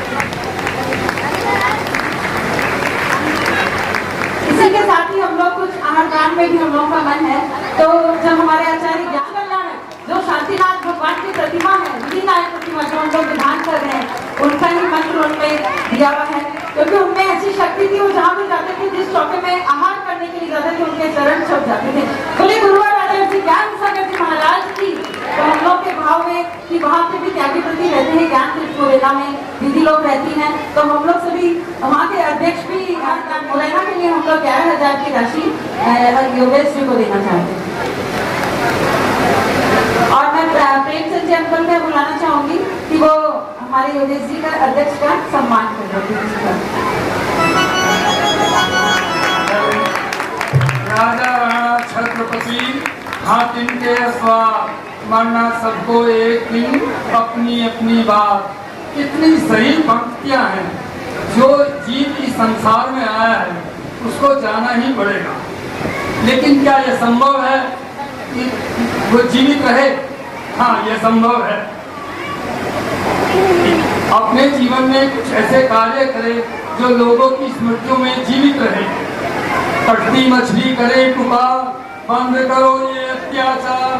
इसी के साथ ही हम लोग कुछ आहार दान में भी हम लोगों का मन है। तो जब हमारे आचार्य ज्ञान कल्याण जो शांतिनाथ भगवान की प्रतिमा है, विधिनायक प्रतिमा जो हम लोग विधान कर रहे हैं, उनका ही मंत्र उनमें दिया हुआ है, क्योंकि उनमें ऐसी शक्ति थी, वो जहाँ भी जाते थे, जिस चौके में आहार करने के लिए जाते थे, उनके चरण छप जाते थे। बोले गुरुवार राजा जी ज्ञान सागर जी महाराज की। तो हम लोग के भाव में कि वहाँ पे भी त्यागी प्रति रहते हैं, ज्ञान तीर्थ मुरैना में दीदी लोग रहती हैं। तो हम लोग सभी वहाँ के अध्यक्ष भी मुरैना के लिए हम लोग 11,000 की राशि योगेश जी को देना चाहते हैं। और मैं प्रेमचंद जी अंकल को बुलाना चाहूंगी कि वो हमारे योगेश जी का अध्यक्ष का सम्मान कर रहे हैं। राजा छत्रपति हाथी दिन के स्वाद, मरना सबको एक दिन, अपनी अपनी बात। कितनी सही पंक्तियां हैं। जो जीव इस संसार में आया है उसको जाना ही पड़ेगा, लेकिन क्या यह संभव है कि वो जीवित रहे? हाँ, यह संभव है। अपने जीवन में कुछ ऐसे कार्य करे जो लोगों की स्मृतियों में जीवित रहे। कटती मछली करे पुकार, बंद करो ये अत्याचार,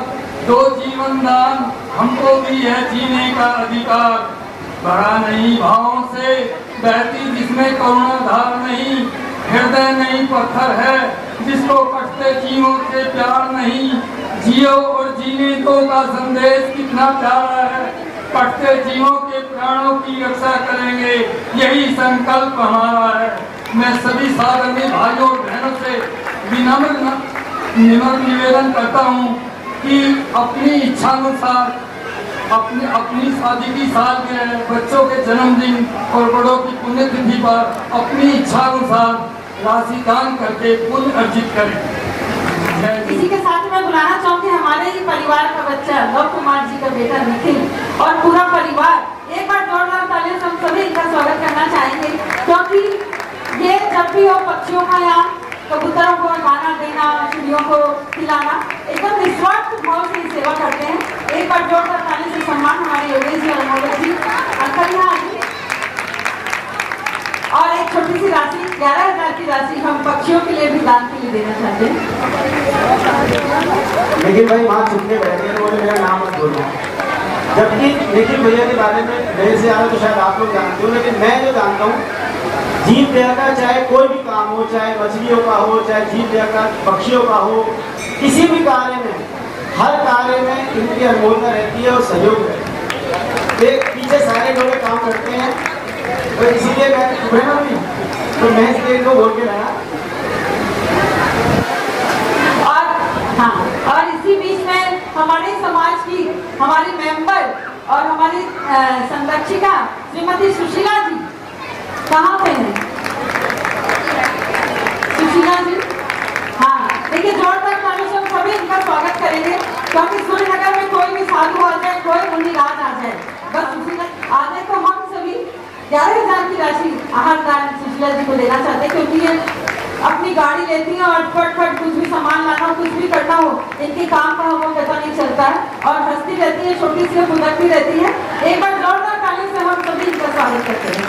दो जीवन दान, हमको भी है जीने का अधिकार। भरा नहीं भावों से, बहती जिसमें करुणा धार नहीं, हृदय नहीं पत्थर है, जिसको कटते जीवों से प्यार नहीं। जियो और जीने दो का संदेश कितना प्यारा है, कटते जीवों के प्राणों की रक्षा करेंगे, यही संकल्प हमारा है। मैं सभी साधर्मी भाइयों और बहनों से विनम्र निवेदन करता हूँ कि अपनी इच्छानुसार अपनी शादी की सालगिरह, बच्चों के जन्मदिन और बड़ों की पुण्यतिथि पर अपनी इच्छानुसार राशि दान करके पुण्य अर्जित करें। इसी के साथ मैं बुलाना चाहूंगी हमारे ही परिवार का बच्चा लव कुमार जी का बेटा निखिल और पूरा परिवार। एक बार जोरदार तालियों से हम सभी इनका स्वागत करना चाहेंगे, क्योंकि ये जब भी हो पक्षियों का यहाँ कबूतरों को दाना देना, चिड़ियों को खिलाना, एकदम निस्वार्थ भाव से सेवा करते हैं। एक बार जोरदार ताली से सम्मान हमारे योगेश जी और अमोल जी। अंकल यहाँ आइए। और एक छोटी सी राशि 11,000 की राशि हम पक्षियों के लिए भी दान के लिए देना चाहते हैं। लेकिन भाई वहाँ चुपके बैठे हैं, बोले मेरा नाम मत बोलो। जबकि निखिल भैया के बारे में मेरे से ज़्यादा तो शायद आप लोग जानते हो, लेकिन मैं जो जानता हूँ जीव दया का, चाहे कोई भी काम हो, चाहे मछलियों का हो, चाहे जीव दया का पक्षियों का हो, किसी भी कार्य में, हर कार्य में इनकी अनमोलता रहती है और सहयोग रहती है। पीछे सारे लोग काम करते हैं, तो इसीलिए मैं तो मैं इसलिए इनको बोल के रहा। और हाँ, और इसी बीच में हमारे समाज की हमारी मेंबर और हमारी संरक्षिका श्रीमती सुशीला जी कहाँ पे है? सुशीला जी, हाँ, देखिए जोरदार तालियों से हम सभी इनका स्वागत करेंगे, क्योंकि सूर्यनगर में कोई भी साधु आ जाए, कोई मुनि राज आ जाए, बस सुशीला आ जाए तो हम सभी 11,000 की राशि आहार दान सुशीला जी को देना चाहते हैं, क्योंकि ये अपनी गाड़ी लेती हैं और फट कुछ भी सामान लाना हो, कुछ भी करना हो, इनके काम का वो पता नहीं चलता है और हंसती रहती है, छोटी सी फुदकती रहती है। एक बार जोरदार ताली से हम सभी इनका स्वागत करते हैं।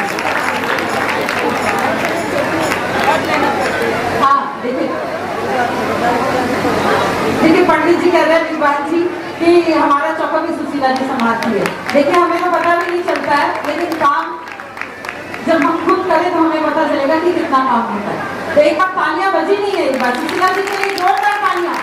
हाँ, देखिए पंडित जी कह रहे हैं विद्वान जी कि हमारा चौका भी सुशीला जी समाज की है। देखिए हमें तो पता भी नहीं चलता है, लेकिन काम जब हम खुद करें तो हमें पता चलेगा कि कितना काम होता है। तो एक बार तालियां बजी नहीं है, एक बार सुशीला जी के लिए जोरदार तालियां।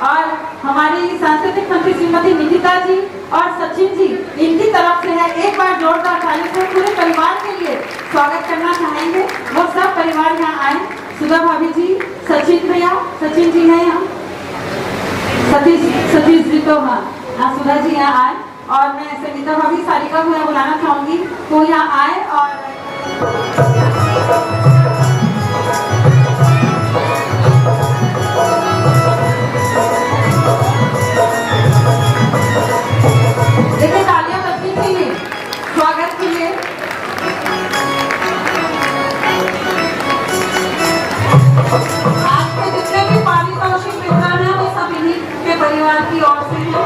और हमारी सांस्कृतिक मंत्री श्रीमती निकिता जी और सचिन जी, इनकी तरफ से है, एक बार जोरदार ताली से पूरे परिवार के लिए स्वागत करना चाहेंगे। वो सब परिवार यहाँ आए, सुधा भाभी जी, सचिन भैया, सचिन जी हैं यहाँ, सतीश जी तो हाँ, सुधा जी यहाँ आए और मैं संगीता भाभी सारिका को यहाँ बुलाना चाहूंगी, वो यहाँ आए और देखिए तालियां बजनी चाहिए स्वागत के लिए। आज के जितने भी पारितोषिक वितरण है वो सब इन्हीं के परिवार की ओर से है।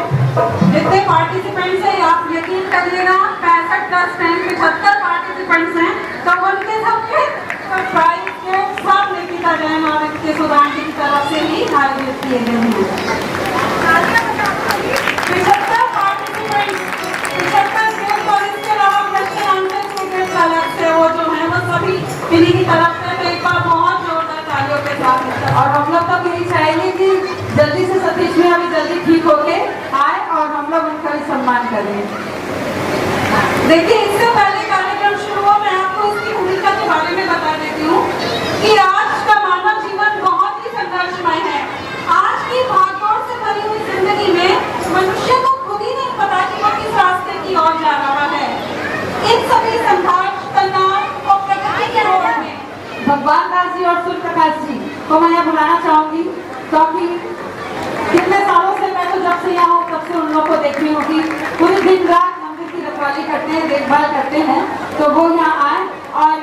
जितने पार्टिसिपेंट्स हैं आप यकीन करिएगा 65 + 10 75 पार्टिसिपेंट्स हैं, तो उनके सबके प्राइज के सब निकिता जैन और इनके सुधांशु की तरफ से ही आयोजित किए गए हैं। 75 पार्टिसिपेंट्स, 75 गेम और इसके अलावा बच्चे अंडर स्टूडेंट्स अलग से वो जो है वो सभी इन्हीं की तरफ से। एक बार बहुत जोरदार तालियों के साथ। और हम लोग तो यही चाहेंगे कि जल्दी से सतीश भी अभी जल्दी ठीक होके आए और हम लोग उनका भी सम्मान करें। देखिए इससे पहले कार्यक्रम शुरू हो मैं आपको उसकी भूमिका के बारे में बता देती हूँ कि आज का मानव जीवन बहुत ही संघर्षमय है। आज की भागदौड़ से भरी हुई जिंदगी में मनुष्य को खुद ही नहीं पता कि वो किस रास्ते और सूर्य प्रकाश जी को मैं यहाँ बुलाना चाहूंगी, क्योंकि कितने सालों से मैं तो जब से यहाँ हूँ तब से उन लोगों को देख रही हूँ कि पूरी दिन रात मंदिर की रखवाली करते हैं, देखभाल करते हैं। तो वो यहाँ आए और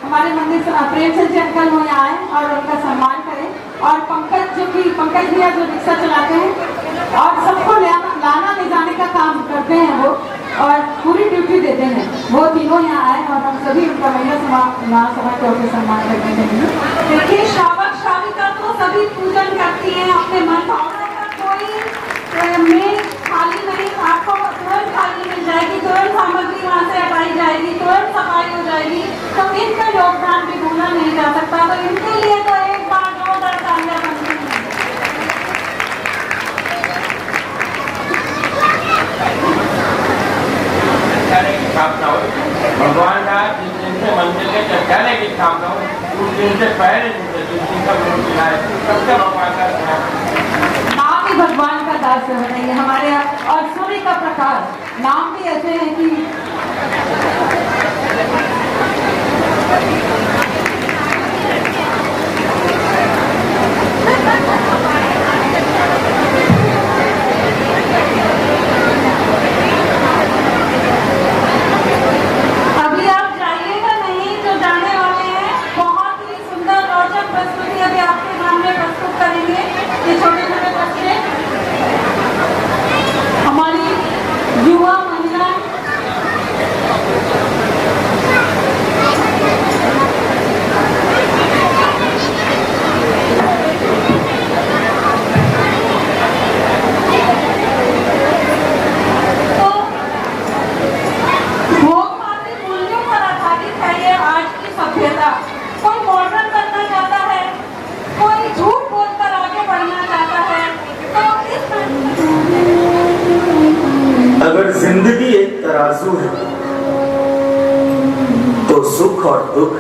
हमारे मंदिर से प्रेमचंद जी अंकल वो यहाँ आए और उनका सम्मान करें। और पंकज भैया जो रिक्शा चलाते हैं और सबको लाना ले जाने का काम करते हैं वो, और पूरी ड्यूटी देते हैं, वो तीनों यहाँ आए और हम सभी उनका महिला महासभा के ओर से सम्मान करते हैं। देखिए, श्रावक श्राविका तो सभी पूजन करती हैं अपने मन भावना का, कोई में खाली नहीं, आपको तुरंत खाली मिल जाएगी, तुरंत सामग्री वहाँ से हटाई जाएगी, तुरंत सफाई हो जाएगी। तो इनका योगदान भी भूला नहीं जा सकता। तो इनके लिए तो एक बार जोरदार तालियां बनती हैं। भगवान का जिस दिन से मंदिर के चढ़ाने की स्थापना हो उस दिन से पहले जिस दिन सब लोग मिलाए सबसे भगवान का आप ही भगवान का दास बनाइए हमारे यहाँ। और सूर्य का प्रकाश नाम भी ऐसे है कि अभी आप जाइएगा नहीं, जो जाने वाले हैं बहुत ही सुंदर रोचक प्रस्तुति अभी आपके सामने प्रस्तुत करेंगे ये छोटे छोटे बच्चे, हमारी युवा महिला। कोई मॉडर्न करना चाहता है, कोई झूठ बोलकर आगे बढ़ना चाहता है। तो इस अगर जिंदगी एक तराजू है तो सुख और दुख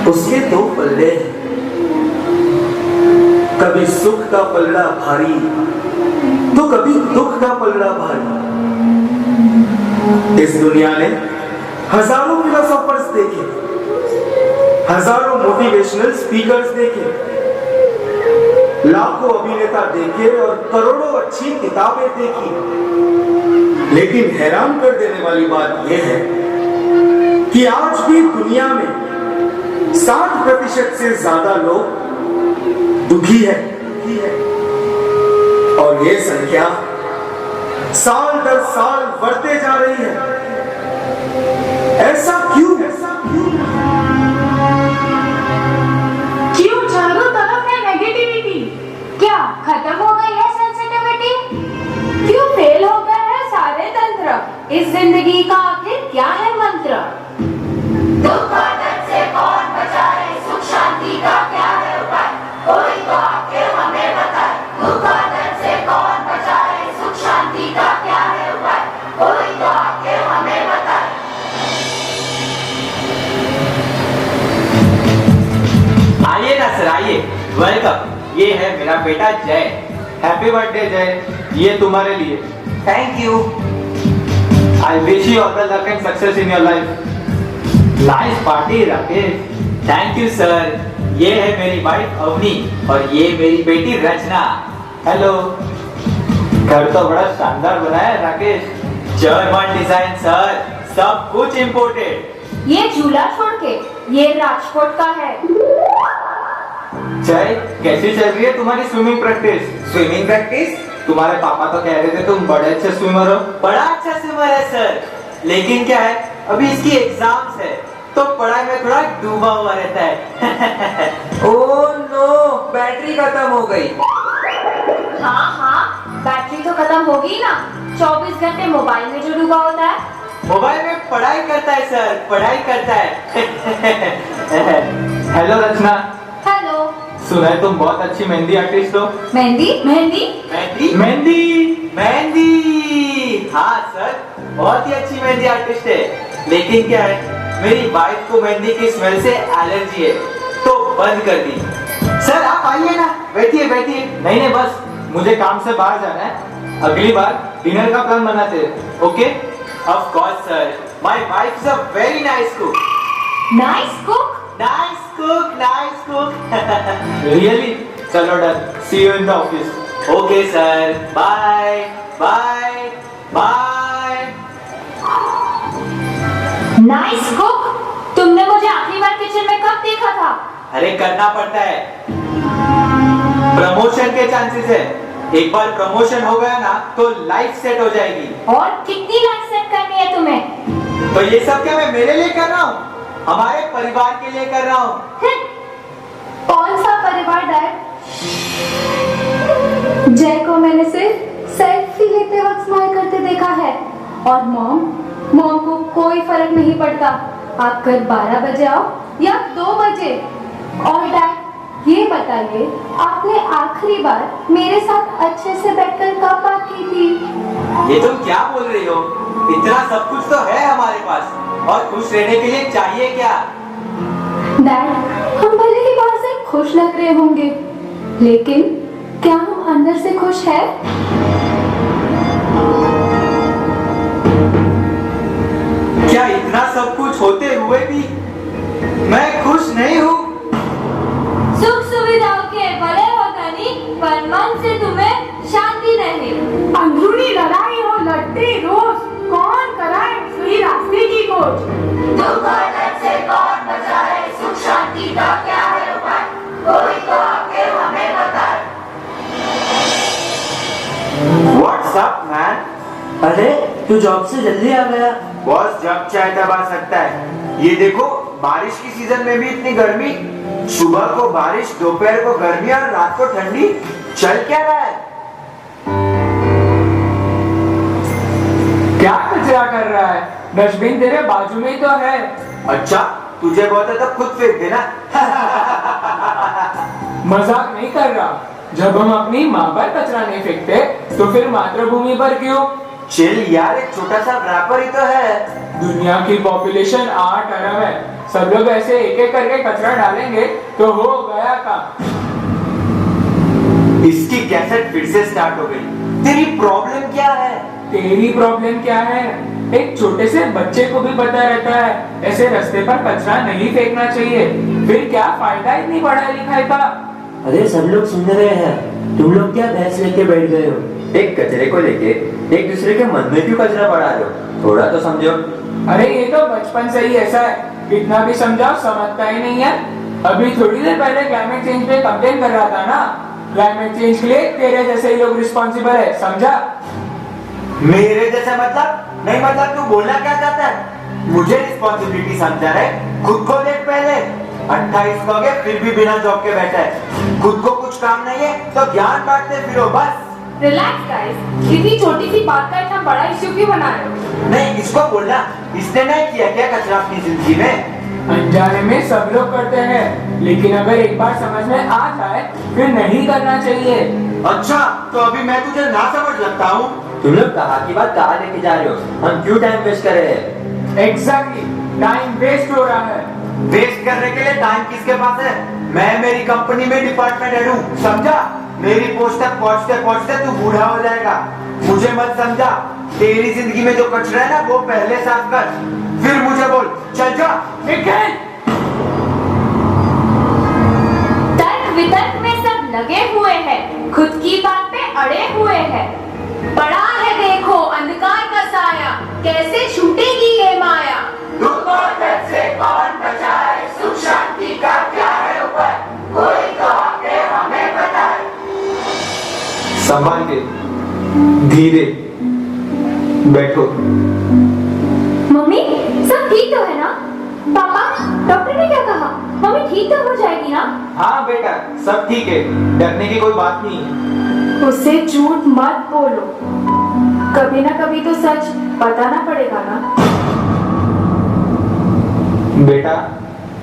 उसके दो पल्ले हैं। कभी सुख का पलड़ा भारी तो कभी दुख का पलड़ा भारी। इस दुनिया ने हजारों फिलोसोफर्स देखे, हजारों मोटिवेशनल स्पीकर्स देखे, लाखों अभिनेता देखे और करोड़ों अच्छी किताबें देखी। लेकिन हैरान कर देने वाली बात यह है कि आज भी दुनिया में 60% से ज्यादा लोग दुखी है और यह संख्या साल दर साल बढ़ते जा रही है। ऐसा क्यों? क्यों चारों तरफ है नेगेटिविटी? क्या खत्म हो गई है सेंसिटिविटी? क्यों फेल हो गए हैं सारे तंत्र? इस जिंदगी का आखिर क्या है मंत्र? दुख और दर्द से कौन बचाए, सुख शांति का क्या है उपाय? कोई तो आके हमें बताए। दुख और दर्द से कौन बचाए, सुख शांति का क्या है उपाय? कोई तो आके हमें बताए। आइए ना सर, आइए, वेलकम। ये है मेरा बेटा जय। हैप्पी बर्थडे जय, ये तुम्हारे लिए। Thank you. I wish you all the luck and success in your life. Nice party Rakesh. Thank you sir. ये है मेरी वाइफ अवनी और ये मेरी बेटी रचना। हेलो। घर तो बड़ा शानदार बना है राकेश। जर्मन डिजाइन सर, सब कुछ इम्पोर्टेड। ये झूला छोड़ के ये राजकोट का है। जय, कैसी चल रही है तुम्हारी स्विमिंग प्रैक्टिस? Swimming practice? तुम्हारे पापा तो कह रहे थे तुम बड़े अच्छे स्विमर हो। बड़ा अच्छा स्विमर है सर, लेकिन क्या है अभी इसकी एग्जाम्स है तो पढ़ाई में थोड़ा डूबा हुआ रहता है। ओह नो, बैटरी खत्म हो गई। हाँ, बैटरी तो खत्म होगी ना। 24 घंटे मोबाइल में जो डूबा होता है। मोबाइल में पढ़ाई करता है सर, पढ़ाई करता है। हेलो रचना। हेलो। सुना है तुम बहुत अच्छी मेहंदी आर्टिस्ट हो। मेहंदी? मेहंदी? मेहंदी? मेहंदी? मेहंदी? हाँ सर, बहुत ही अच्छी मेहंदी आर्टिस्ट है। लेकिन क्या है, मेरी वाइफ को मेहंदी की स्मेल से एलर्जी है तो बंद कर दी। सर आप आइए ना, बैठिए बैठिए। नहीं बस मुझे काम से बाहर जाना है, अगली बार डिनर का प्लान बनाते हैं। Okay? Of course sir, my wife is a very nice cook. Nice cook? Nice cook really? चलो done, see you in the office. Okay sir, bye bye bye. Nice cook. तुमने मुझे आखिरी बार kitchen में कब देखा था? अरे करना पड़ता है, प्रमोशन के चांसेस है। एक बार प्रमोशन हो गया ना तो लाइफ सेट हो जाएगी। और कितनी लाइफ सेट करनी है तुम्हें? तो ये सब क्या मैं मेरे लिए कर रहा हूँ? हमारे परिवार के लिए कर रहा हूँ। कौन सा परिवार डैड? जय को मैंने सिर्फ सेल्फी लेते वक्त स्माइल करते देखा है, और मॉम को कोई फर्क नहीं पड़ता आप कल 12 बजे आओ या 2 बजे। और डैड ये बताइए, आपने आखिरी बार मेरे साथ अच्छे से बैठकर कब बात की थी? ये तुम क्या बोल रही हो? इतना सब कुछ तो है हमारे पास, और खुश रहने के लिए चाहिए क्या? डैड, हम भले ही बाहर से खुश लग रहे होंगे, लेकिन क्या हम अंदर से खुश हैं? क्या इतना सब कुछ होते हुए भी मैं खुश नहीं हूँ? सुख सुविधाओं के बड़े हो धनी, पर मन से तुम्हें शांति नहीं। अंदरूनी लड़ाई हो लड़ते रोज, कौन कराए सही रास्ते की खोज? दुख और दर्द से कौन बचाए, सुख शांति का क्या है उपाय, कोई तो आके हमें बताए। What's up, man? अरे तू जॉब से जल्दी आ गया। बॉस जब चाहे तब आ सकता है। ये देखो, बारिश की सीजन में भी इतनी गर्मी, सुबह को बारिश, दोपहर को गर्मी और रात को ठंडी। चल क्या रहा है? क्या कचरा कर रहा है? डस्टबिन तेरे बाजू में ही तो है। अच्छा, तुझे बहुत है तो खुद फेंक देना। मजाक नहीं कर रहा। जब हम अपनी माँ पर कचरा नहीं फेंकते तो फिर मातृभूमि पर क्यों? चिल यार, एक छोटा सा रैपर ही तो है। दुनिया की पॉपुलेशन 8 अरब है। सब लोग ऐसे एक एक करके कचरा डालेंगे तो हो गया काम। इसकी कैसेट फिर से स्टार्ट हो गई। तेरी प्रॉब्लम क्या है? तेरी प्रॉब्लम क्या है? एक छोटे से बच्चे को भी पता रहता है ऐसे रास्ते पर कचरा नहीं फेंकना चाहिए, फिर क्या फायदा इतनी पढ़ाई लिखाई का? अरे सब लोग सुन रहे हैं, तुम लोग क्या बहस लेके बैठ गए हो? एक कचरे को लेके एक दूसरे के मन में क्यों कचरा बढ़ा रहे हो? थोड़ा तो समझो। अरे ये तो बचपन से ही ऐसा है, कितना भी समझाओ समझता ही नहीं है। अभी थोड़ी देर पहले क्लाइमेट चेंज पे कंप्लेन कर रहा था ना। क्लाइमेट चेंज के लिए तेरे जैसे ही लोग रिस्पॉन्सिबल है, समझा? मेरे जैसे मतलब नहीं, मतलब तू बोलना क्या चाहता है? मुझे रिस्पॉन्सिबिलिटी समझा रहे? खुद को देख पहले। 28 हो गए फिर भी बिना जॉब के बैठा है। खुद को कुछ काम नहीं है तो ज्ञान बांटते फिरो बस। रिलैक्स गाइस, इतनी छोटी सी बात का इतना बड़ा इश्यू क्यों बना रहे हो? नहीं, इसको बोलना, इसने नहीं किया क्या कचरा अपनी जिंदगी में? अनजाने में सब लोग करते हैं, लेकिन अगर एक बार समझ में आ जाए फिर नहीं करना चाहिए। अच्छा, तो अभी मैं तुझे ना समझ लगता हूँ? तुम लोग कहाँ की बात कहाँ लेके जा रहे हो? हम क्यों टाइम वेस्ट कर रहे हैं? एग्जैक्टली, टाइम वेस्ट हो रहा है। वेस्ट करने के लिए टाइम किसके पास है? मैं मेरी कंपनी में डिपार्टमेंट हेड हूँ, समझा? मेरी पोस्ट तक पहुँचते पहुँचते तू बूढ़ा हो जाएगा। मुझे मत समझा। तेरी जिंदगी में जो कचरा है ना वो पहले साफ कर, फिर मुझे बोल। चल जा। तर्क वितर्क में सब लगे हुए हैं, खुद की बात पे अड़े हुए हैं। बड़ा है देखो अंधकार का साया, कैसे छूटेगी ये माया। दुख और दर्द से कौन बचाए, सुख शांति का क्या है उपाय, कोई तो आके हमें बताए। संभाल के, धीरे बैठो। मम्मी, सब ठीक तो है ना? पापा, डॉक्टर ने क्या कहा? मम्मी ठीक तो हो जाएगी ना? हाँ बेटा, सब ठीक है, डरने की कोई बात नहीं है। उससे झूठ मत बोलो, कभी ना कभी तो सच बताना पड़ेगा ना। बेटा,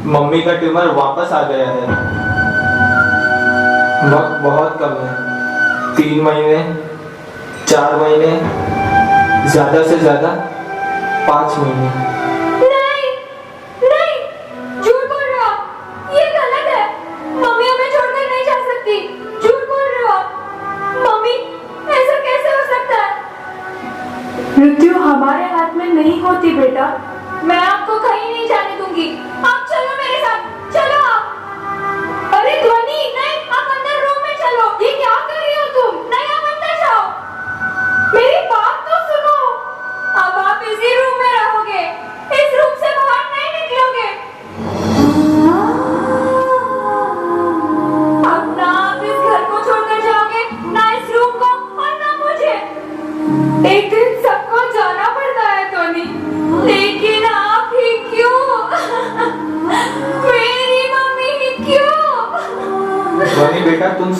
मम्मी का ट्यूमर वापस आ गया है। वक्त बहुत कम है, 3 महीने, 4 महीने, ज्यादा से ज्यादा 5 महीने। नहीं, नहीं, झूठ बोल रहे हो आप, ये गलत है। मम्मी हमें छोड़कर नहीं जा सकती, झूठ बोल रहे हो आप। मम्मी, ऐसा कैसे हो सकता है? मृत्यु हमारे हाथ में नहीं होती बेटा। मैं आपको कहीं नहीं जाने दूंगी, आप चलो मेरे साथ,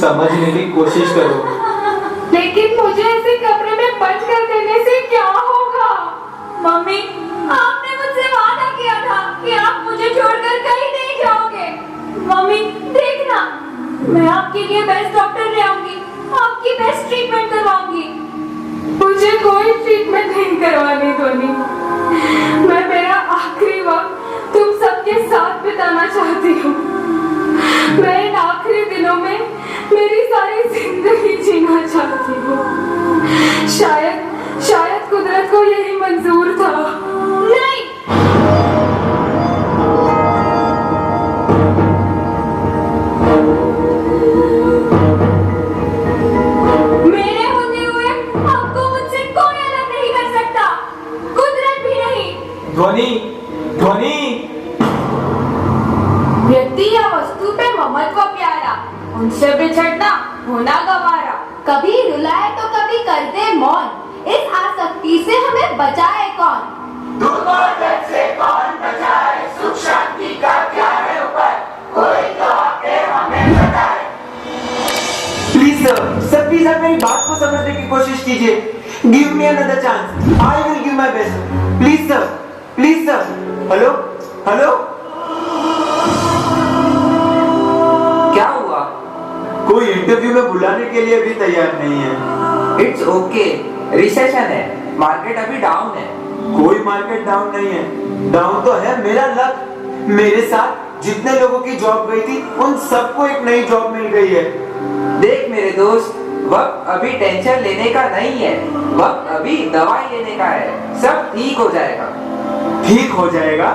समझने की कोशिश करो। लेकिन मुझे ऐसे कमरे में बंद कर देने से क्या होगा? मम्मी, आपने मुझसे वादा किया था कि आप मुझे छोड़कर कहीं नहीं जाओगे। मम्मी, देखना, मैं आपके लिए बेस्ट डॉक्टर ले आऊंगी, आपकी बेस्ट ट्रीटमेंट करवाऊंगी। मुझे कोई ट्रीटमेंट नहीं करवानी धोनी। मैं मेरा आखिरी वक्त तुम सबके साथ बिताना चाहती हूँ। मैं इन आखिरी दिनों में मेरी सारी जिंदगी जीना चाहती हूँ। शायद कुदरत को यही मंजूर था। नहीं, मेरे होते हुए आपको मुझसे कोई अलग नहीं कर सकता, कुदरत भी नहीं। ध्वनि, ध्वनि। व्यक्ति या वस्तु पे ममत्व प्यारा, उनसे बिछड़ना होना गवारा। कभी रुलाए तो कभी कर दे मौन, इस आसक्ति से हमें बचाए कौन? दुर्गत से कौन बचाए, सुख शांति का क्या है उपाय, कोई तो आके हमें बताए। प्लीज सर प्लीज आप मेरी बात को समझने की कोशिश कीजिए। Give me another chance, I will give my best. Please sir, please sir. Hello hello, क्या हुआ? कोई इंटरव्यू में बुलाने के लिए भी तैयार नहीं है। इट्स ओके, रिसेशन है, मार्केट अभी डाउन है। कोई मार्केट डाउन नहीं है, डाउन तो है मेरा लक। मेरे साथ जितने लोगों की जॉब गई थी उन सबको एक नई जॉब मिल गई है। देख मेरे दोस्त, वक्त अभी टेंशन लेने का नहीं है, वक्त अभी दवाई लेने का है। सब ठीक हो जाएगा। ठीक हो जाएगा?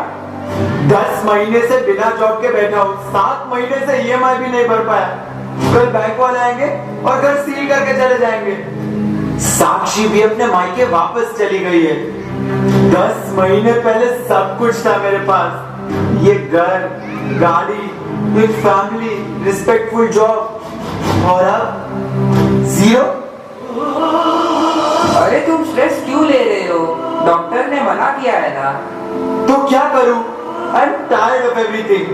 10 महीने से बिना जॉब के बैठा हूँ, 7 महीने से EMI भी नहीं भर पाया। कल बैंक वाले आएंगे और घर सील करके चले जाएंगे। साक्षी भी अपने मायके वापस चली गई है। 10 महीने पहले सब कुछ था मेरे पास, ये घर, गाड़ी, एक फैमिली, रिस्पेक्टफुल जॉब, और अब 0। अरे तुम स्ट्रेस क्यों ले रहे हो? डॉक्टर ने मना किया है ना। तो क्या करूं? I'm tired of everything।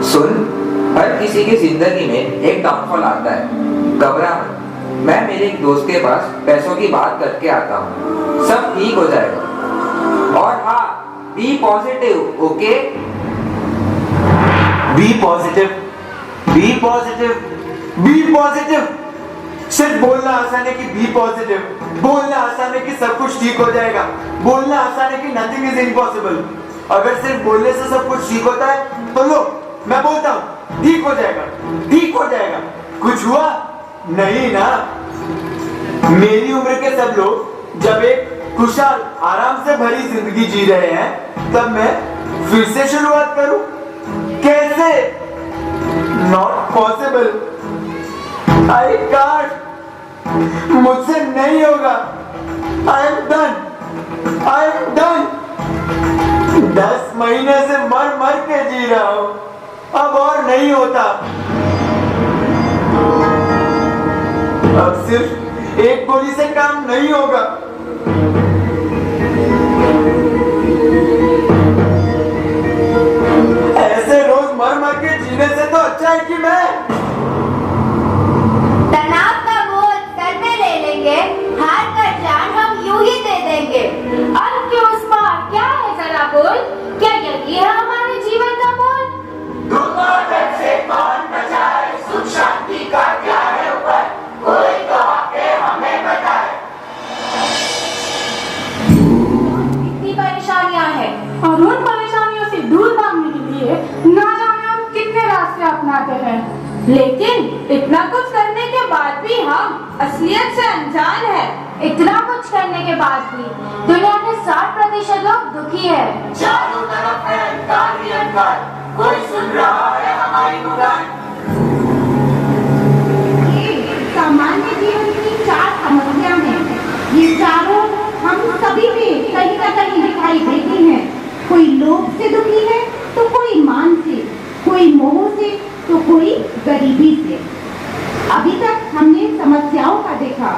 सुन, हर किसी की जिंदगी में एक डाउनफॉल आता है, घबरा मत। मैं मेरे एक दोस्त के पास पैसों की बात करके आता हूँ, सब ठीक हो जाएगा। और हाँ, be positive, okay? Be positive, be positive, be positive. सिर्फ बोलना आसान है कि बी पॉजिटिव, बोलना आसान है कि सब कुछ ठीक हो जाएगा, बोलना आसान है कि नथिंग इज इम्पॉसिबल। अगर सिर्फ बोलने से सब कुछ ठीक होता है तो लो, मैं बोलता हूँ ठीक हो जाएगा, ठीक हो जाएगा। कुछ हुआ नहीं ना। मेरी उम्र के सब लोग जब एक खुशहाल आराम से भरी जिंदगी जी रहे हैं, तब मैं फिर से शुरुआत करूं? कैसे? नॉट पॉसिबल, आई कांट, मुझसे नहीं होगा। I am done, I am done. 10 महीने से मर मर के जी रहा हूं, अब और नहीं होता। अब सिर्फ एक गोली से काम नहीं होगा। ऐसे रोज मर मर के जीने से तो अच्छा है कि मैं तनाव का बोझ सर में ले लेंगे, हार कर जान हम यूं ही दे देंगे। अंत के उस पार क्या है जरा बोल, क्या यही है हमारे जीवन का बोल? दुर्गत से कौन बचाए, सुख शांति का क्या है उपाय, कोई तो आके हमें बताए। इतनी परेशानियां हैं और उन परेशानियों से दूर भागने के लिए ना जाने हम कितने रास्ते अपनाते हैं, लेकिन इतना कुछ करने के बाद भी हम असलियत से अनजान है। इतना कुछ करने के बाद भी दुनिया के 60% लोग दुखी है। चारों तरफ है अंधकार ही अंधकार, कोई सुन रहा है हमारी पुकार। सामान्य जीवन की 4 समस्या हैं। ये चारों हम सभी में कहीं ना कहीं दिखाई देती हैं। कोई लोभ से दुखी है तो कोई मान से, कोई मोह से तो कोई गरीबी से। अभी तक हमने समस्याओं का देखा,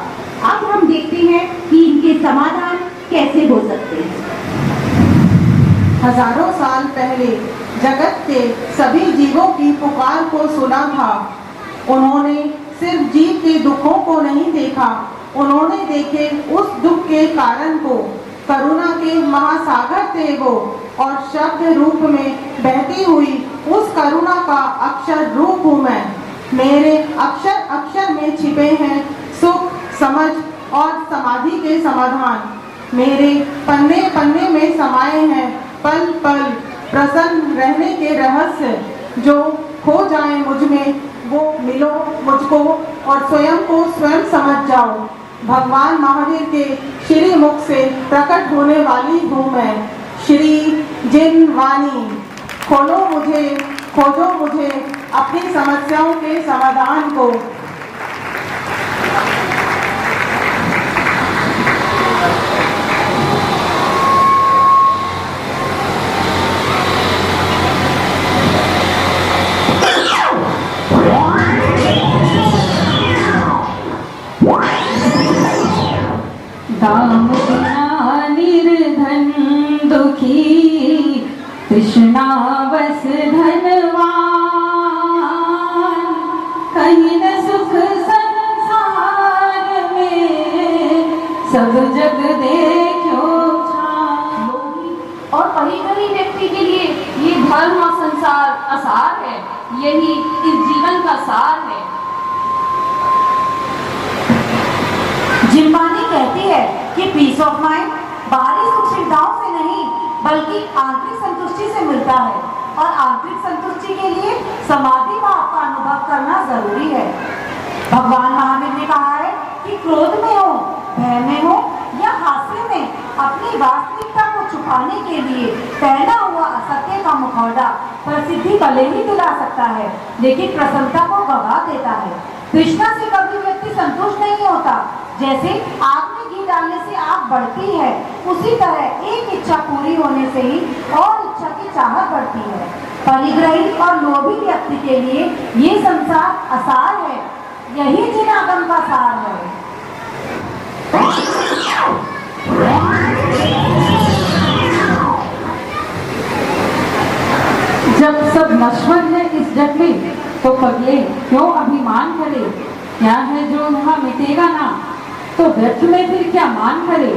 अब हम देखते हैं कि इनके समाधान कैसे हो सकते हैं। हजारों साल पहले जगत के सभी जीवों की पुकार को सुना था। उन्होंने सिर्फ जीव के दुखों को नहीं देखा, उन्होंने देखे उस दुख के कारण को। करुणा के महासागर थे वो, और शब्द रूप में बहती हुई उस करुणा का अक्षर रूप हूँ मैं। मेरे अक्षर अक्षर में छिपे हैं सुख, समझ और समाधि के समाधान। मेरे पन्ने पन्ने में समाये हैं पल पल प्रसन्न रहने के रहस्य। जो खो जाए मुझ में वो मिलो मुझको, और स्वयं को स्वयं समझ जाओ। भगवान महावीर के श्री मुख से प्रकट होने वाली हूँ मैं। श्री जिन वाणी, खोलो मुझे, खोजो मुझे अपनी समस्याओं के समाधान को। दाम बिना निर्धन दुखी, तृष्णा बस धनवान। कहीं न सुख संसार में, सब जग देखो छान। और परिग्रही व्यक्ति के लिए ये धर्म और संसार असार है, यही इस जीवन का सार है। जिम्बानी कहती है कि पीस ऑफ माइंड बाहरी सुख सुविधाओं से नहीं बल्कि आंतरिक संतुष्टि से मिलता है, और आंतरिक संतुष्टि के लिए समाधि भाव का अनुभव करना जरूरी है। भगवान महावीर ने कहा है कि क्रोध में हो, भय में हो या हास्य में, अपनी वास्तविकता को छुपाने के लिए पहना हुआ असत्य का मुखौटा प्रसिद्धि भले ही दिला सकता है, लेकिन प्रसन्नता को गवा देता है। तृष्णा से कभी व्यक्ति संतुष्ट नहीं होता। जैसे आग में घी डालने से आग बढ़ती है, उसी तरह एक इच्छा पूरी होने से ही और इच्छा की चाहत बढ़ती है। परिग्रही और लोभी व्यक्ति के लिए ये संसार असार है, यही जिन आगम का सार है। जब सब नश्वर है इस जग में, तो पगले क्यों अभिमान करे। क्या है जो यहाँ मिटेगा ना, तो व्यर्थ में फिर क्या मान करे।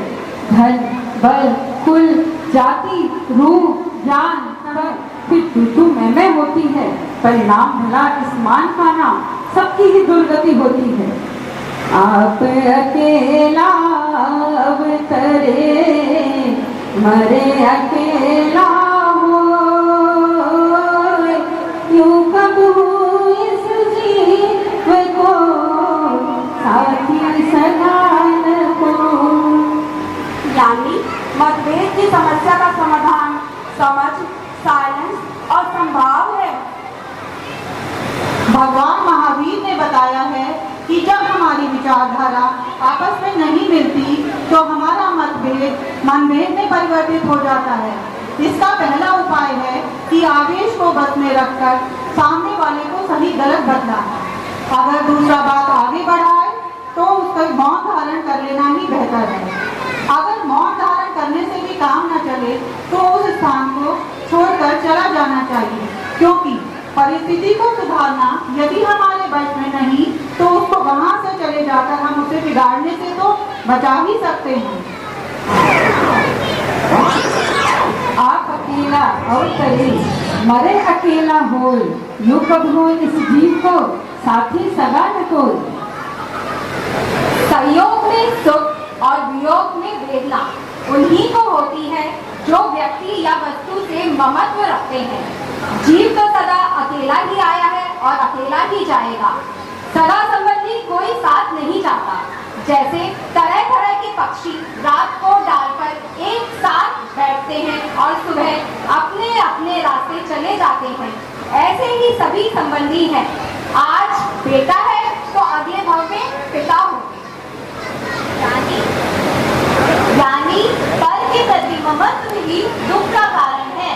धन, बल, कुल, जाति, रूप, ज्ञान, फिर तू मैं होती है। परिणाम भला इस मान का नाम, सबकी ही दुर्गति होती है। आप अकेला अवतरे, मरे अकेला हो, यूं कब हो इस जीव को साथी सगान को। यानी मतभेद की समस्या का समाधान समझ, साइलेंस और संभाव है। भगवान महावीर ने बताया है कि जब हमारी विचारधारा आपस में नहीं मिलती तो हमारा मतभेद मनभेद में परिवर्तित हो जाता है। इसका पहला उपाय है कि आवेश को बस में रखकर सामने वाले को सही गलत बतलाना। अगर दूसरा बात आगे बढ़ाए तो उसका मौन धारण कर लेना ही बेहतर है। अगर मौन धारण करने से भी काम न चले तो उस स्थान को छोड़कर चला जाना चाहिए, क्योंकि परिस्थिति को सुधारना यदि हमारे बस में नहीं तो उसको वहां से चले जाकर हम उसे बिगाड़ने से तो बचा ही सकते हैं। आप अकेला अवतरे, मरे अकेला होय, यूं कब हो इस जीव को साथी सगा न कोई। संयोग में सुख और वियोग में वेदना उन्हीं को होती है जो व्यक्ति या वस्तु से ममत्व रखते हैं। जीव तो सदा अकेला ही आया है और अकेला ही जाएगा। सगा संबंधी कोई साथ नहीं चाहता। जैसे तरह तरह के पक्षी रात को डाल पर एक साथ बैठते हैं और सुबह अपने अपने रास्ते चले जाते हैं, ऐसे ही सभी संबंधी हैं। आज बेटा है तो अगले भाव में पिता होंगे। यानी पर के प्रति ममत्व ही दुख का कारण है।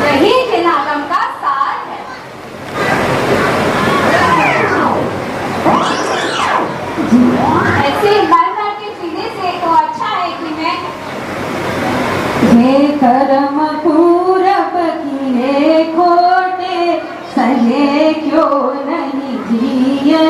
यही जिनागम का सार है। ऐसे मर मर के जीने से तो अच्छा है कि मैं हे कर्म पूरब किए खोटे, सहे क्यों नहीं जिए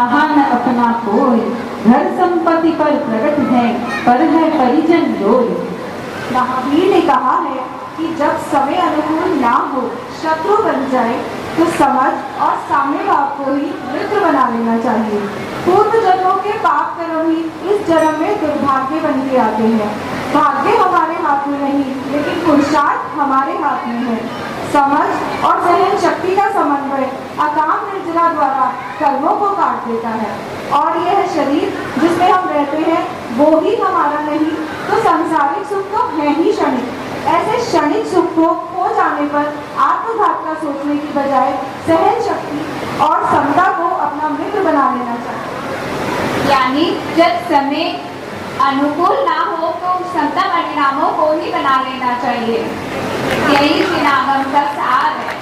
चाहा न अपना कोई, घर संपत्ति पर प्रकट है, पर है परिजन लोई। महावीर ने कहा है कि जब समय अनुकूल ना हो, शत्रु बन जाए, तो समझ और साम्य भाव को ही मित्र बना लेना चाहिए। पूर्व जन्मों के पाप कर्म ही इस जन्म में दुर्भाग्य बन के आते हैं। भाग्य हमारे हाथ में नहीं, लेकिन पुरुषार्थ हमारे हाथ में है। समझ और सहन शक्ति का समन्वय अकाम निर्जरा द्वारा कर्मों को काट देता है, और यह शरीर जिसमें हम रहते हैं वो ही हमारा नहीं, तो सांसारिक सुख तो है ही क्षणिक। ऐसे क्षणिक सुख को खो जाने पर आत्मघात का सोचने की बजाय सहन शक्ति और समता को अपना मित्र बना लेना चाहिए। यानी जब समय अनुकूल ना हो तो समता परिणामों को ही बना लेना चाहिए। यही सिनागम का सार है।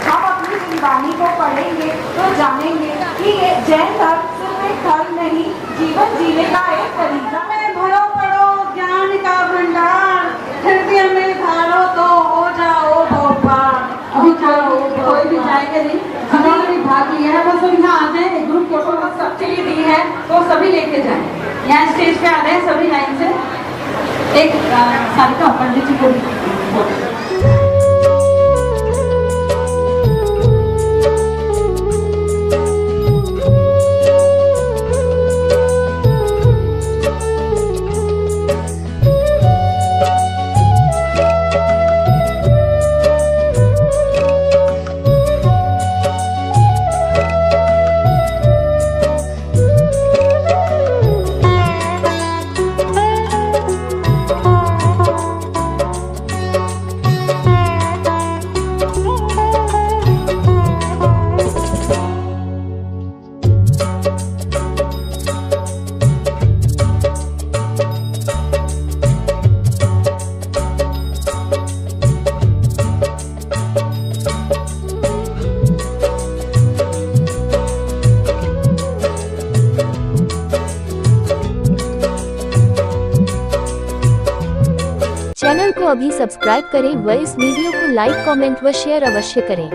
हम अपनी जीवनी को पढ़ेंगे तो जानेंगे कि ये जैन धर्म सिर्फ एक धर्म नहीं, जीवन जीने का एक तरीका है। भरो पढ़ो ज्ञान का भंडार, हृदय में धारो तो हो जाओ भोपाल। अभी कोई भी जाएगा नहीं, जिन्होंने भी भाग लिया है वो सब यहाँ आ जाए। एक ग्रुप फोटो को सब्सिडी दी है तो सभी लेके जाए। यहाँ स्टेज पे आ रहे हैं सभी लाइन से। एक सारिका पंडित जी को चैनल को अभी सब्सक्राइब करें व इस वीडियो को लाइक कमेंट व शेयर अवश्य करें।